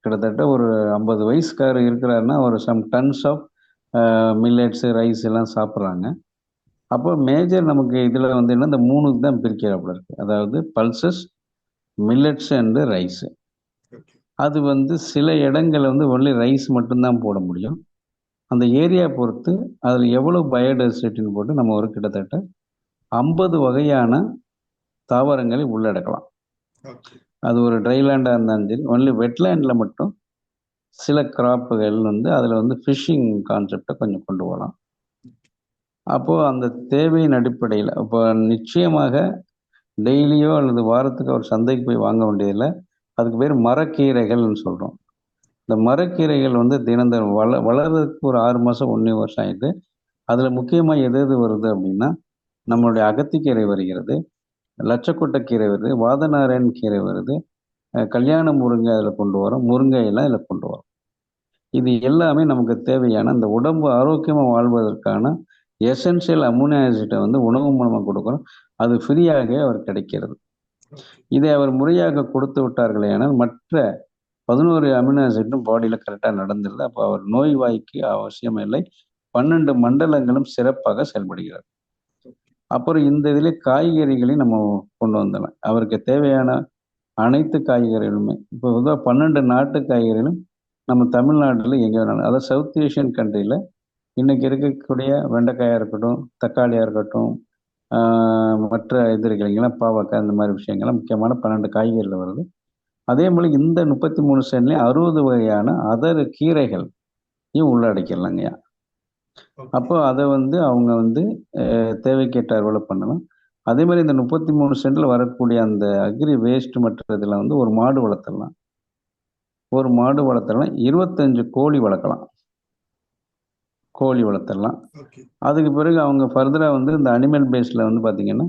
கிட்டத்தட்ட ஒரு 50 வயசுக்காரர் இருக்கிறாருன்னா ஒரு some tons of millets, rice எல்லாம் சாப்பிட்றாங்க. அப்போ மேஜர் நமக்கு இதில் வந்து என்ன, இந்த 3 தான் பிரிக்கிறாப்புல இருக்குது. அதாவது பல்சஸ், மில்லட்ஸ் அண்டு ரைஸு. அது வந்து சில இடங்களில் வந்து ஒன்லி ரைஸ் மட்டும்தான் போட முடியும். அந்த ஏரியா பொறுத்து அதில் எவ்வளோ பயோடைவர்சிட்டின்னு போட்டு நம்ம ஒரு கிட்டத்தட்ட 50 வகையான தாவரங்களை உள்ளடக்கலாம். அது ஒரு ட்ரைலேண்டாக இருந்தாலும் சரி, ஒன்லி வெட்லேண்டில் மட்டும் சில கிராப்புகள் வந்து அதில் வந்து ஃபிஷ்ஷிங் கான்செப்டை கொஞ்சம் கொண்டு போகலாம். அப்போது அந்த தேவையின் அடிப்படையில் இப்போ நிச்சயமாக டெய்லியோ அல்லது வாரத்துக்கு ஒரு சந்தைக்கு போய் வாங்க வேண்டியதில்லை. அதுக்கு பேர் மரக்கீரைகள்னு சொல்கிறோம். இந்த மரக்கீரைகள் வந்து தினந்தோறும் வளர்றதுக்கு ஒரு 6 மாதம் 1 வருஷம் ஆகிடுது. அதில் முக்கியமாக எது வருது அப்படின்னா நம்மளுடைய அகத்திக்கீரை வருகிறது, லட்சக்கொட்டைக்கீரை வருது, வாதநாராயண் கீரை வருது, கல்யாண முருங்கை அதில் கொண்டு வரோம், முருங்கை எல்லாம் இதில் கொண்டு வரோம். இது எல்லாமே நமக்கு தேவையான அந்த உடம்பு ஆரோக்கியமாக வாழ்வதற்கான எசென்ஷியல் அமினோ ஆசிட்டை வந்து உணவு மூலமாக கொடுக்குறோம். அது ஃப்ரீயாகவே அவர் கிடைக்கிறது. இதை அவர் முறையாக கொடுத்து விட்டார்களே ஆனால் மற்ற 11 அமினோ ஆசிட்டும் பாடியில் கரெக்டாக நடந்துருது. அப்போ அவர் நோய்வாய்க்கு அவசியம் இல்லை. 12 மண்டலங்களும் சிறப்பாக செயல்படுகிறது. அப்புறம் இந்த இதில் காய்கறிகளையும் நம்ம கொண்டு வந்துடலாம். அவருக்கு தேவையான அனைத்து காய்கறிகளுமே இப்போ பொதுவாக 12 நாட்டு காய்கறிகளும் நம்ம தமிழ்நாட்டில் எங்கே வேணாலும், அதாவது சவுத் ஏஷியன் கண்ட்ரியில் இன்றைக்கி இருக்கக்கூடிய வெண்டைக்காயாக இருக்கட்டும், தக்காளியாக இருக்கட்டும், மற்ற இது இருக்கிறீங்களா பாவக்காய், இந்த மாதிரி விஷயங்கள்லாம் முக்கியமான 12 காய்கறிகள் வருது. அதே போல் இந்த 33 சென்ட்லேயும் 60 வகையான அதர் கீரைகளையும் உள்ளடக்கிடலாங்கய்யா. அப்போ அதை வந்து அவங்க வந்து தேவைக்கேற்ற அறுவடை பண்ணலாம். அதே மாதிரி இந்த 33 சென்டில் வரக்கூடிய அந்த அக்ரி வேஸ்ட் மற்ற இதில் வந்து ஒரு மாடு வளர்த்துடலாம், 25 கோழி வளர்க்கலாம், கோழி வளர்த்துடலாம். அதுக்கு பிறகு அவங்க ஃபர்தராக வந்து இந்த அனிமல் பேஸில் வந்து பார்த்திங்கன்னா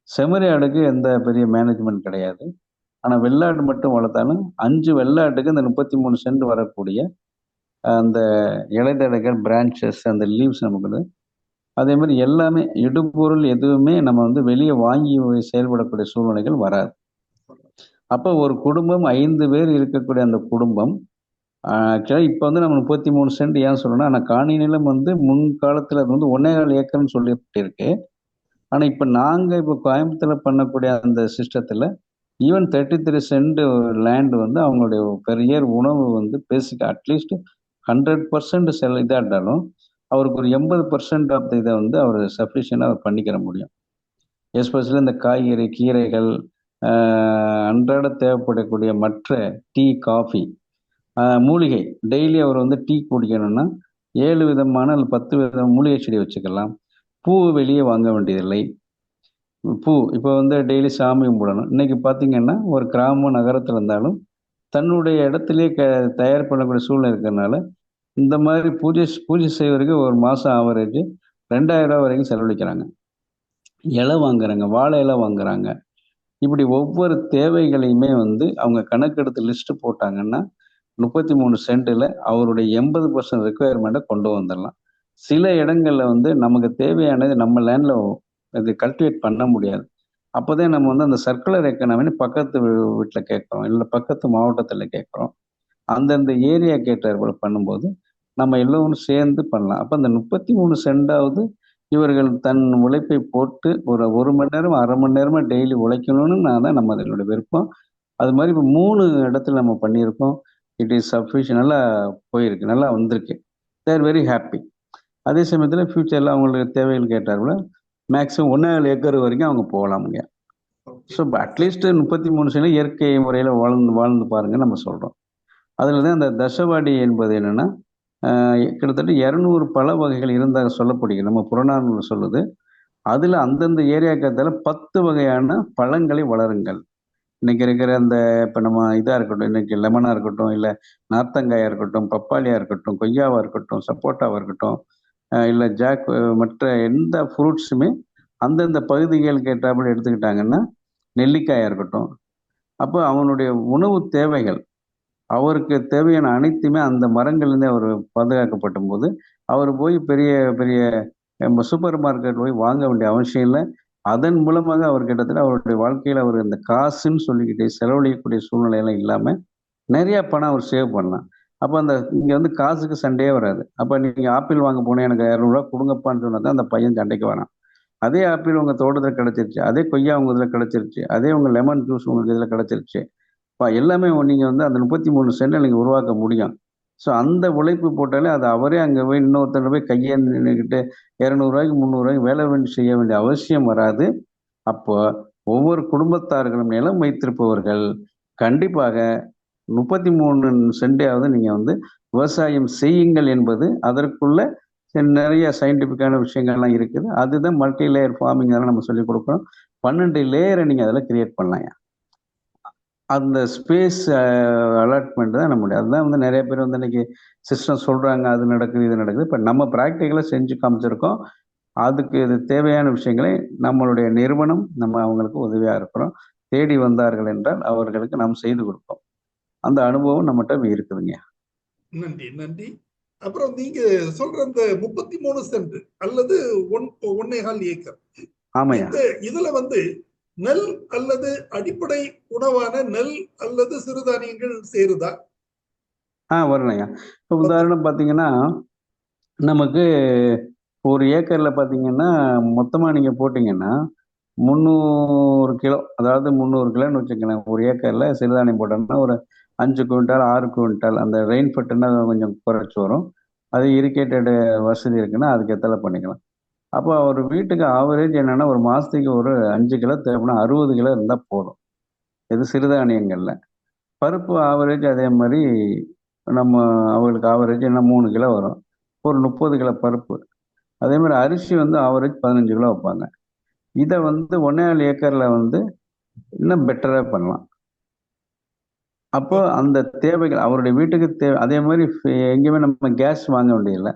செம்மறி ஆடுக்கு எந்த பெரிய மேனேஜ்மெண்ட் கிடையாது. ஆனால் வெள்ளாடு மட்டும் வளர்த்தாலும் 5 வெள்ளாட்டுக்கு இந்த 33 சென்ட் வரக்கூடிய அந்த இலைதழைகள், பிரான்ச்சஸ், அந்த லீவ்ஸ் நமக்கு அதே மாதிரி எல்லாமே இடுபொருள் எதுவுமே நம்ம வந்து வெளியே வாங்கி செயல்படக்கூடிய சூழ்நிலைகள் வராது. அப்போ ஒரு குடும்பம் 5 பேர் இருக்கக்கூடிய அந்த குடும்பம் ஆக்சுவலாக இப்போ வந்து நம்ம 33 சென்ட் ஏன் சொல்லணும்னா, ஆனால் காணி நிலம் வந்து முன்காலத்தில் அது வந்து 1.25 ஏக்கர்னு சொல்லிட்டு ஆனால் இப்போ நாங்கள் இப்போ கோயம்புத்தூரில் பண்ணக்கூடிய அந்த சிஸ்டத்தில் ஈவன் 33 சென்ட் லேண்ட் வந்து அவங்களுடைய பெர் இயர் உணவு வந்து பேசிக் அட்லீஸ்ட் 100% இதாட்டாலும் அவருக்கு ஒரு 80% ஆஃப் இதை வந்து அவர் சஃபிஷியண்டாக அவர் பண்ணிக்கிற முடியும். எஸ்பெஷலி இந்த காய்கறி, கீரைகள், அன்றாட தேவைப்படக்கூடிய மற்ற டீ, காஃபி, மூலிகை டெய்லி அவர் வந்து டீ குடிக்கணும்னா 7 விதமான அல்லது 10 விதமான மூலிகை செடி வச்சுக்கலாம். பூ வெளியே வாங்க வேண்டியதில்லை. பூ இப்போ வந்து டெய்லி சாமி கும்பிடணும். இன்னைக்கு பார்த்தீங்கன்னா ஒரு கிராமம் நகரத்தில் இருந்தாலும் தன்னுடைய இடத்துலயே தயார் பண்ணக்கூடிய சூழ்நிலை இருக்கிறதுனால இந்த மாதிரி பூஜை செய்வதற்கு ஒரு மாதம் ஆவரேஜ் 2000 ரூபா வரைக்கும் செலவழிக்கிறாங்க. இலை வாங்குறாங்க, வாழை இலை வாங்குறாங்க. இப்படி ஒவ்வொரு தேவைகளையுமே வந்து அவங்க கணக்கெடுத்து லிஸ்ட் போட்டாங்கன்னா 33 சென்ட்டில் அவருடைய 80% ரெக்குயர்மெண்ட்டை கொண்டு வந்துடலாம். சில இடங்கள்ல வந்து நமக்கு தேவையானது நம்ம லேண்டில் இது கல்டிவேட் பண்ண முடியாது. அப்போதான் நம்ம வந்து அந்த சர்க்குலர் எக்கனாமின்னு பக்கத்து வீட்டில் கேட்குறோம், இல்லை பக்கத்து மாவட்டத்தில் கேட்குறோம். அந்தந்த ஏரியா கேட்டார் போல பண்ணும்போது நம்ம எல்லோரும் சேர்ந்து பண்ணலாம். அப்போ அந்த 33 சென்டாவது இவர்கள் தன் உழைப்பை போட்டு ஒரு மணி நேரம் 1/2 மணி நேரமாக டெய்லி உழைக்கணும்னு நான் தான் நம்ம அதனுடைய விருப்பம். அது மாதிரி இப்போ 3 இடத்துல நம்ம பண்ணியிருக்கோம். It is sufficient. நல்லா போயிருக்கு, நல்லா வந்திருக்கு. They are very happy. அதே சமயத்தில் ஃபியூச்சரில் அவங்களுக்கு தேவைகள் கேட்டார்கள மேக்ஸிமம் 1.5 ஏக்கர் வரைக்கும் அவங்க போகலாமுங்க. ஸோ அட்லீஸ்ட் 33 சென்ட் இயற்கை முறையில் வாழ்ந்து பாருங்க நம்ம சொல்கிறோம். அதில் தான் அந்த தசவாடி என்பது என்னென்னா கிட்டத்தட்ட 200 பல வகைகள் இருந்தால் சொல்லப்படுகிறது. நம்ம புறநானூறு சொல்லுது. அதில் அந்தந்த ஏரியாக்கத்தில் 10 வகையான பழங்களை வளருங்கள். இன்னைக்கு இருக்கிற அந்த இப்போ நம்ம இதாக இருக்கட்டும், இன்னைக்கு லெமனாக இருக்கட்டும், இல்லை நார்த்தங்காயாக இருக்கட்டும், பப்பாளியாக இருக்கட்டும், கொய்யாவாக இருக்கட்டும், சப்போட்டாவாக இருக்கட்டும், இல்லை மற்ற எந்த ஃப்ரூட்ஸுமே அந்தந்த பகுதிகளுக்கு ஏற்றாப்புல எடுத்துக்கிட்டாங்கன்னா நெல்லிக்காயாக இருக்கட்டும். அப்போ அவனுடைய உணவு தேவைகள் அவருக்கு தேவையான அனைத்துமே அந்த மரங்கள்லேருந்தே அவர் பாதுகாக்கப்படும் போது அவர் போய் பெரிய பெரிய சூப்பர் மார்க்கெட் போய் வாங்க வேண்டிய அவசியம் இல்லை. அதன் மூலமாக அவர் கிட்டத்தட்ட அவருடைய வாழ்க்கையில் அவர் இந்த காசுன்னு சொல்லிக்கிட்டு செலவழிக்கக்கூடிய சூழ்நிலையெல்லாம் இல்லாமல் நிறைய பணம் அவர் சேவ் பண்ணலாம். அப்போ அந்த இங்கே வந்து காசுக்கு சண்டையே வராது. அப்போ நீங்கள் ஆப்பிள் வாங்க போனேன் எனக்கு 200 ரூபா கொடுங்கப்பான்னு சொன்னால் தான் அந்த பையன் சண்டைக்கு வரான். அதே ஆப்பிள் உங்கள் தோட்டத்தில் கிடச்சிருச்சு, அதே கொய்யா உங்கள் இதில் கிடச்சிருச்சு, அதே உங்கள் லெமன் ஜூஸ் உங்களுக்கு இதில் கிடச்சிருச்சு. எல்லாமே நீங்கள் வந்து அந்த 33 சென்டில் நீங்கள் உருவாக்க முடியும். ஸோ அந்த உழைப்பு போட்டாலே அது அவரே அங்கே போய் இன்னொருத்தர் போய் கையை நின்றுக்கிட்டு 200 ரூபாய்க்கு 300 ரூபாய்க்கு வேலை செய்ய வேண்டிய அவசியம் வராது. அப்போ ஒவ்வொரு குடும்பத்தார்களும் நிலம் வைத்திருப்பவர்கள் கண்டிப்பாக 33 சென்டையாவது நீங்கள் வந்து விவசாயம் செய்யுங்கள் என்பது அதற்குள்ள நிறைய சயின்டிஃபிக்கான விஷயங்கள்லாம் இருக்குது. அதுதான் மல்டி லேயர் ஃபார்மிங் நம்ம சொல்லிக் கொடுக்குறோம். 12 லேயரை நீங்கள் அதில் கிரியேட் பண்ணலாம். அந்த ஸ்பேஸ் அலாட்மெண்ட் தான் நம்முடைய. அதுதான் வந்து நிறைய பேர் வந்து இன்னைக்கு சிஸ்டம் சொல்கிறாங்க, அது நடக்குது இது நடக்குது. இப்போ நம்ம ப்ராக்டிக்கலாக செஞ்சு காமிச்சிருக்கோம். அதுக்கு இது தேவையான விஷயங்களை நம்மளுடைய நிறுவனம் நம்ம அவங்களுக்கு உதவியாக இருக்கிறோம். தேடி வந்தார்கள் என்றால் அவர்களுக்கு நாம் செய்து கொடுப்போம். அந்த அனுபவம் நம்மகிட்ட இருக்குதுங்க. நன்றி நன்றி. அப்புறம் நீங்க சொல்ற அந்த 33 சென்ட் அல்லது 1.25 ஏக்கர், ஆமையா, இதுல வந்து நெல் அல்லது அடிப்படை உணவான நெல் அல்லது சிறுதானியங்கள் சேருதா? வரலையா. இப்போ உதாரணம் பார்த்தீங்கன்னா நமக்கு ஒரு ஏக்கரில் பார்த்தீங்கன்னா மொத்தமாக நீங்கள் போட்டிங்கன்னா 300 கிலோ, அதாவது 300 கிலோன்னு வச்சுக்கலாம். ஒரு ஏக்கரில் சிறுதானியம் போட்டோம்னா ஒரு 5 குவிண்டால் 6 குவிண்டால். அந்த ரெயின் ஃபட்டுன்னா கொஞ்சம் குறைச்சி வரும். அது இரிகேட்டடு வசதி இருக்குன்னா அதுக்கு எத்தனை பண்ணிக்கலாம். அப்போ ஒரு வீட்டுக்கு ஆவரேஜ் என்னென்னா ஒரு மாதத்துக்கு ஒரு 5 கிலோ தேவைன்னா 60 கிலோ இருந்தால் போதும். இது சிறுதானியங்களில். பருப்பு ஆவரேஜ் அதே மாதிரி நம்ம அவங்களுக்கு ஆவரேஜ் என்ன 3 கிலோ வரும், ஒரு 30 கிலோ பருப்பு. அதே மாதிரி அரிசி வந்து ஆவரேஜ் 15 கிலோ வைப்பாங்க. இதை வந்து 1.25 ஏக்கரில் வந்து இன்னும் பெட்டராக பண்ணலாம். அப்போ அந்த தேவைகள் அவருடைய வீட்டுக்கு தேவை. அதே மாதிரி எங்கேயுமே நம்ம கேஸ் வாங்க வேண்டியதில்லை.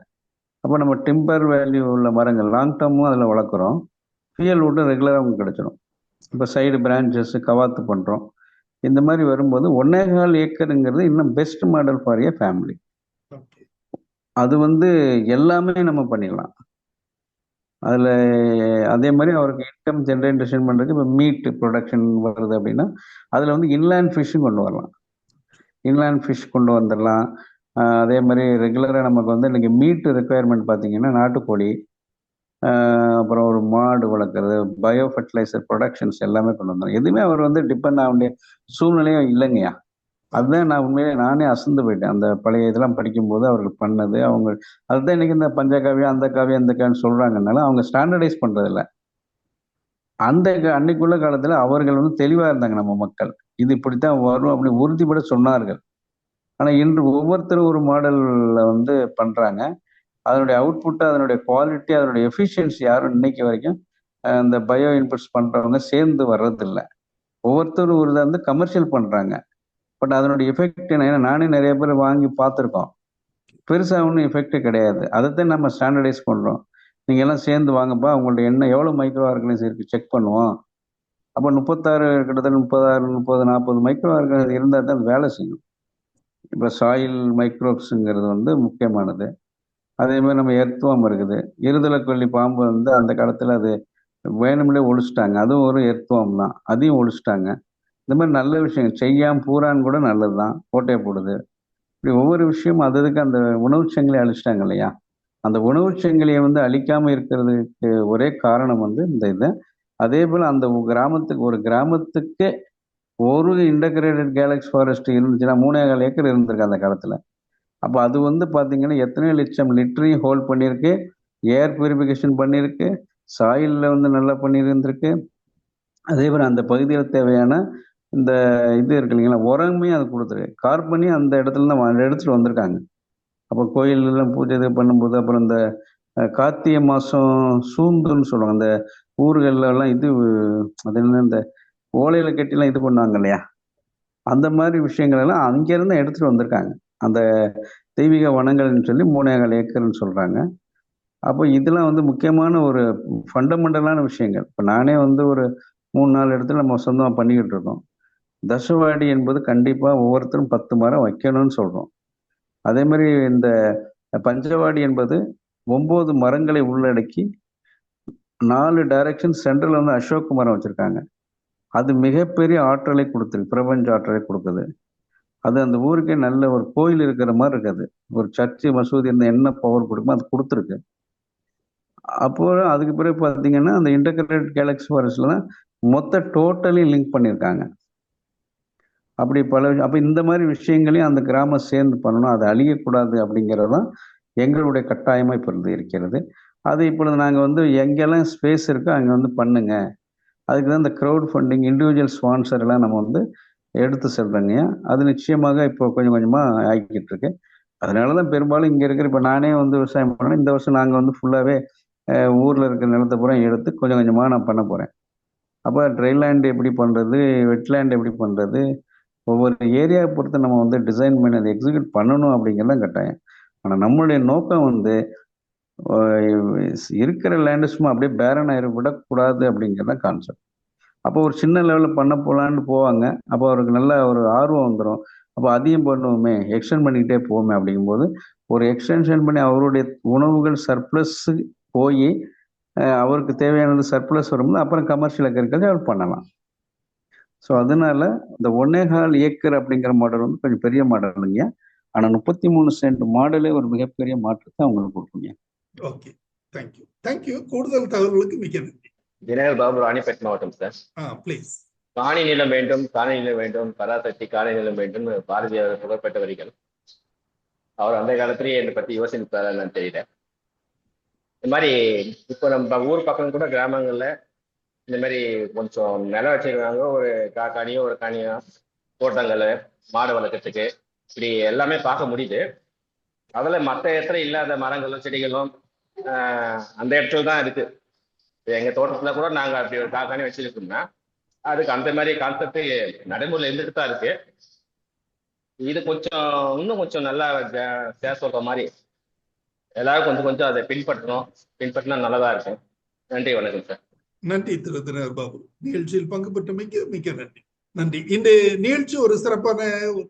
அப்போ நம்ம டிம்பர் வேல்யூ உள்ள மரங்கள் லாங் டேர்மும் அதில் வளர்க்குறோம். ஃபியல் வுட்டும் ரெகுலராக உங்களுக்கு கிடைச்சிடும். இப்போ சைடு பிரான்ச்சஸ் கவாத்து பண்ணுறோம். இந்த மாதிரி வரும்போது 1.25 ஏக்கருங்கிறது இன்னும் best model for A family. அது வந்து எல்லாமே நம்ம பண்ணிடலாம். அதில் அதே மாதிரி அவருக்கு இன்கம் ஜென்ரேஷன் பண்ணுறதுக்கு இப்போ மீட் ப்ரொடக்ஷன் வருது அப்படின்னா அதில் வந்து இன்லேண்ட் ஃபிஷ்ஷும் கொண்டு வரலாம். இன்லேண்ட் ஃபிஷ் கொண்டு வந்துடலாம். அதே மாதிரி ரெகுலராக நமக்கு வந்து இன்றைக்கி மீட் ரெக்குயர்மெண்ட் பார்த்தீங்கன்னா நாட்டுக்கோழி, அப்புறம் ஒரு மாடு வளர்க்குறது, பயோ ஃபர்டிலைசர் ப்ரொடக்ஷன்ஸ் எல்லாமே கொண்டு வந்தோம். எதுவுமே அவர் வந்து டிபெண்ட் ஆக வேண்டிய சூழ்நிலையும் இல்லைங்கய்யா. அதுதான் நான் உண்மையிலே நானே அசந்து போயிட்டேன். அந்த பழைய இதெல்லாம் படிக்கும்போது அவர்கள் பண்ணது, அவங்க அதுதான் இன்னைக்கு இந்த பஞ்சகாவியம், அந்த காவியம், இந்த காவியம் சொல்றாங்கனால அவங்க ஸ்டாண்டர்டைஸ் பண்றதில்ல. அன்னைக்குள்ள காலத்துல அவர்கள் வந்து தெளிவா இருந்தாங்க நம்ம மக்கள். இது இப்படித்தான் வரும் அப்படின்னு உறுதிப்பட சொன்னார்கள். ஆனா இன்று ஒவ்வொருத்தரும் ஒரு மாடல்ல வந்து பண்றாங்க. அதனுடைய அவுட்புட், அதனுடைய குவாலிட்டி, அதனுடைய எஃபிஷியன்சி யாரும் இன்னைக்கு வரைக்கும் இந்த பயோ இன்புட்ஸ் பண்றவங்க சேர்ந்து வர்றதில்ல. ஒவ்வொருத்தரும் ஒரு இதை வந்து கமர்ஷியல் பண்றாங்க. பட் அதனுடைய எஃபெக்ட் என்ன? ஏன்னா நானே நிறைய பேர் வாங்கி பார்த்துருக்கோம். பெருசா ஒன்றும் எஃபெக்ட் கிடையாது. அதைத்தான் நம்ம ஸ்டாண்டர்டைஸ் பண்றோம். நீங்க எல்லாம் சேர்ந்து வாங்கப்பா, உங்கள்ட்ட என்ன எவ்வளவு மைக்ரோ ஆர்கனைஸ் இருக்கு செக் பண்ணுவோம். அப்போ 36 கிட்டத்தட்ட 36, 30, 40 மைக்ரோ ஆர்கனைஸ் இருந்தால் தான் வேலை செய்யும். இப்போ சாயில் மைக்ரோப்ஸுங்கிறது வந்து முக்கியமானது. அதே மாதிரி நம்ம எர்த்வாம் இருக்குது. இருதலைக்கொல்லி பாம்பு வந்து அந்த காலத்துல அது வேணும்னே ஒழிச்சிட்டாங்க. அதுவும் ஒரு எர்த்வாம் தான். அதையும் ஒழிச்சிட்டாங்க. இந்த மாதிரி நல்ல விஷயம் செய்யாம பூரான்னு கூட நல்லதுதான், கோட்டையை போடுது. இப்படி ஒவ்வொரு விஷயமும் அதுக்கு அந்த உணவுச் சங்கிலியை அழிச்சிட்டாங்க இல்லையா? அந்த உணவுச் சங்கிலியை வந்து அழிக்காம இருக்கிறதுக்கு ஒரே காரணம் வந்து இந்த இது. அதே போல அந்த ஒரு கிராமத்துக்கு ஒரு இன்டகிரேட்டட் கேலக்ஸ் ஃபாரஸ்ட் இருந்துச்சுன்னா 3,4 ஏக்கர் இருந்திருக்கு அந்த காலத்துல. அப்போ அது வந்து பாத்தீங்கன்னா எத்தனையோ லட்சம் லிட்டரையும் ஹோல்ட் பண்ணியிருக்கு, ஏர் பியூரிஃபிகேஷன் பண்ணியிருக்கு, சாயில்ல வந்து நல்லா பண்ணியிருந்திருக்கு. அதே போல அந்த பகுதியில் தேவையான இந்த இது இருக்கு இல்லைங்களா, உரமே அது கொடுத்துருக்கு. கார்பனையும் அந்த இடத்துல தான் எடுத்துட்டு வந்திருக்காங்க. அப்போ கோயிலெல்லாம் பூஜை இது பண்ணும்போது, அப்புறம் இந்த கார்த்திகை மாதம் சூந்துன்னு சொல்லுவாங்க. அந்த ஊர்களெல்லாம் இது அது என்ன, இந்த ஓலையில கட்டிலாம் இது பண்ணுவாங்க இல்லையா, அந்த மாதிரி விஷயங்கள் எல்லாம் அங்கேருந்து எடுத்துட்டு வந்திருக்காங்க. அந்த தெய்வீக வனங்கள்னு சொல்லி 3,4 ஏக்கர்னு சொல்றாங்க. அப்போ இதெல்லாம் வந்து முக்கியமான ஒரு ஃபண்டமெண்டலான விஷயங்கள். இப்போ நானே வந்து ஒரு 3-4 இடத்துல நம்ம சொந்தமாக பண்ணிக்கிட்டு இருக்கோம். தசவாடி என்பது கண்டிப்பா ஒவ்வொருத்தரும் 10 மரம் வைக்கணும்னு சொல்றோம். அதே மாதிரி இந்த பஞ்சவாடி என்பது 9 மரங்களை உள்ளடக்கி 4 டைரக்ஷன் சென்ட்ரல் வந்து அசோக் மரம் வச்சிருக்காங்க. அது மிகப்பெரிய ஆற்றலை கொடுத்துருக்கு, பிரபஞ்ச ஆற்றலை கொடுக்குது. அது அந்த ஊருக்கே நல்ல ஒரு கோயில் இருக்கிற மாதிரி இருக்காது. ஒரு சர்ச்சு மசூதி இந்த என்ன பவர் கொடுக்குமோ அது கொடுத்துருக்கு. அப்போ அதுக்கு பிறகு பார்த்தீங்கன்னா அந்த இன்டகிரேட்டட் கேலக்ஸி ஃபாரஸ்ட்ல தான் மொத்த டோட்டலி லிங்க் பண்ணியிருக்காங்க. அப்படி அப்போ இந்த மாதிரி விஷயங்களையும் அந்த கிராமம் சேர்ந்து பண்ணணும், அது அழியக்கூடாது அப்படிங்கிறது தான் எங்களுடைய கட்டாயமாக இப்போ இருக்கிறது. அது இப்பொழுது நாங்கள் வந்து எங்கெல்லாம் ஸ்பேஸ் இருக்கோ அங்கே வந்து பண்ணுங்க. அதுக்கு தான் இந்த க்ரௌட் ஃபண்டிங், இண்டிவிஜுவல் ஸ்பான்சர் எல்லாம் நம்ம வந்து எடுத்து செல்றோங்க. அது நிச்சயமாக இப்போ கொஞ்சம் கொஞ்சமாக ஆகிக்கிட்டு இருக்கு. அதனால தான் பெரும்பாலும் இங்கே இருக்கிற இப்போ நானே வந்து விவசாயம் பண்ணேன். இந்த வருஷம் நாங்கள் வந்து ஃபுல்லாகவே ஊரில் இருக்கிற நிலத்தை பூரா எடுத்து கொஞ்சம் கொஞ்சமாக நான் பண்ண போகிறேன். அப்போ ட்ரைலேண்ட் எப்படி பண்ணுறது, வெட்லேண்ட் எப்படி பண்ணுறது, ஒவ்வொரு ஏரியாவை பொறுத்து நம்ம வந்து டிசைன் பண்ணி அதை எக்ஸிக்யூட் பண்ணணும் அப்படிங்கிறதான் கட்டாயம். ஆனால் நம்மளுடைய நோக்கம் வந்து இருக்கிற லேண்டு சும்மா அப்படியே பேரன் ஆயிர விடக்கூடாது அப்படிங்கிறதான் கான்செப்ட். அப்போ ஒரு சின்ன லெவலில் பண்ண போகலான்னு போவாங்க. அப்போ அவருக்கு நல்ல ஒரு ஆர்வம் வந்துடும். அப்போ அதையும் பண்ணுவோமே, எக்ஸ்டெண்ட் பண்ணிக்கிட்டே போவோமே அப்படிங்கும்போது ஒரு எக்ஸ்டென்ஷன் பண்ணி அவருடைய உணவுகள் சர்ப்ளஸ் போய் அவருக்கு தேவையானது சர்ப்ளஸ் வரும்போது அப்புறம் கமர்ஷியல் அக்ரிகல்ச்சர் அவர் பண்ணலாம். ஸோ அதனால இந்த 1.25 ஏக்கர் அப்படிங்கிற மாடல் வந்து கொஞ்சம் பெரிய மாடலுங்க. ஆனால் 33 சென்ட் மாடலே ஒரு மிகப்பெரிய மாற்றத்தை அவங்களுக்கு கொடுக்குங்க. Okay, thank you thank you. கூடுதல் தகவல்களுக்கு மிக நன்றி. தினகர் பாபு, ராணிப்பேட் மாவட்டம் சார். ப்ளீஸ். காணி நிலம் வேண்டும், காணி நிலம் வேண்டும், பராசக்தி காணி நிலம் வேண்டும், பாரதியார் புகழ்பெற்ற வரிகள். அவர் அந்த காலத்திலேயே என்னை பற்றி யோசிப்பாரு நான் தெரியல. இந்த மாதிரி இப்போ நம்ம ஊர் பக்கம் கூட கிராமங்கள்ல இந்த மாதிரி கொஞ்சம் நிலம் வச்சிருக்காங்க. ஒரு காணியோ ஒரு காணியோ தோட்டங்கள், மாடு வளர்க்கறதுக்கு, இப்படி எல்லாமே பார்க்க முடியுது. அதில் மற்ற இடத்துல இல்லாத மரங்களும் செடிகளும் அந்த இடத்துல தான் இருக்கு. எங்க தோட்டத்துல கூட நாங்கள் அப்படி ஒரு காணி வச்சிருக்கோம்னா அதுக்கு அந்த மாதிரி கான்செப்ட் நடைமுறையில் இருந்துட்டு தான் இருக்கு. இது கொஞ்சம் இன்னும் கொஞ்சம் நல்லா சொல்ற மாதிரி எல்லாரும் கொஞ்சம் கொஞ்சம் அதை பின்பற்றினா நல்லதா இருக்கும். நன்றி, வணக்கம் சார். நன்றி திரு தினகர் பாபு. நிகழ்ச்சியில் பங்கு பெற்றமைக்கு மிக்க நன்றி. நன்றி. இந்த நிகழ்ச்சி ஒரு சிறப்பான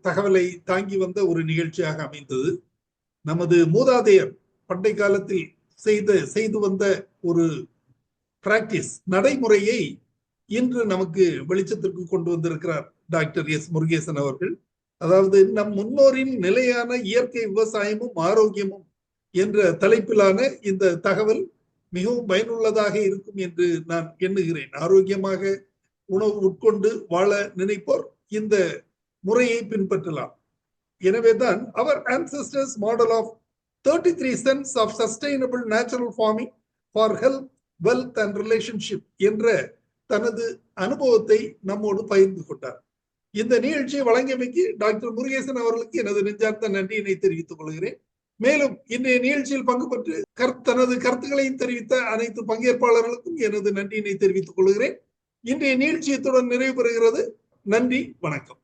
தகவலை தாங்கி வந்த ஒரு நிகழ்ச்சியாக அமைந்தது. நமது மூதாதையர் பண்டை காலத்தில் செய்து வந்த ஒரு பிராக்டிஸ் நடைமுறையை இன்று நமக்கு வெளிச்சத்திற்கு கொண்டு வந்திருக்கிறார் டாக்டர் எஸ் முருகேசன் அவர்கள். அதாவது நம் முன்னோரின் நிலையான இயற்கை விவசாயமும் ஆரோக்கியமும் என்ற தலைப்பிலான இந்த தகவல் மிகவும் பயனுள்ளதாக இருக்கும் என்று நான் எண்ணுகிறேன். ஆரோக்கியமாக உணவு உட்கொண்டு வாழ நினைப்போர் இந்த முறையை பின்பற்றலாம். எனவேதான் அவர் ancestors model of 33 cents of sustainable natural farming for health, wealth and relationship என்ற தனது அனுபவத்தை நம்மோடு பகிர்ந்து கொண்டார். இந்த நிகழ்ச்சியை வழங்கியமைக்கு டாக்டர் முருகேசன் அவர்களுக்கு எனது நெஞ்சார்ந்த நன்றியினை தெரிவித்துக் கொள்கிறேன். மேலும் இன்றைய நிகழ்ச்சியில் பங்கு பெற்று தனது கருத்துக்களையும் தெரிவித்த அனைத்து பங்கேற்பாளர்களுக்கும் எனது நன்றியினை தெரிவித்துக் கொள்கிறேன். இன்றைய நிகழ்ச்சியத்துடன் நிறைவு பெறுகிறது. நன்றி, வணக்கம்.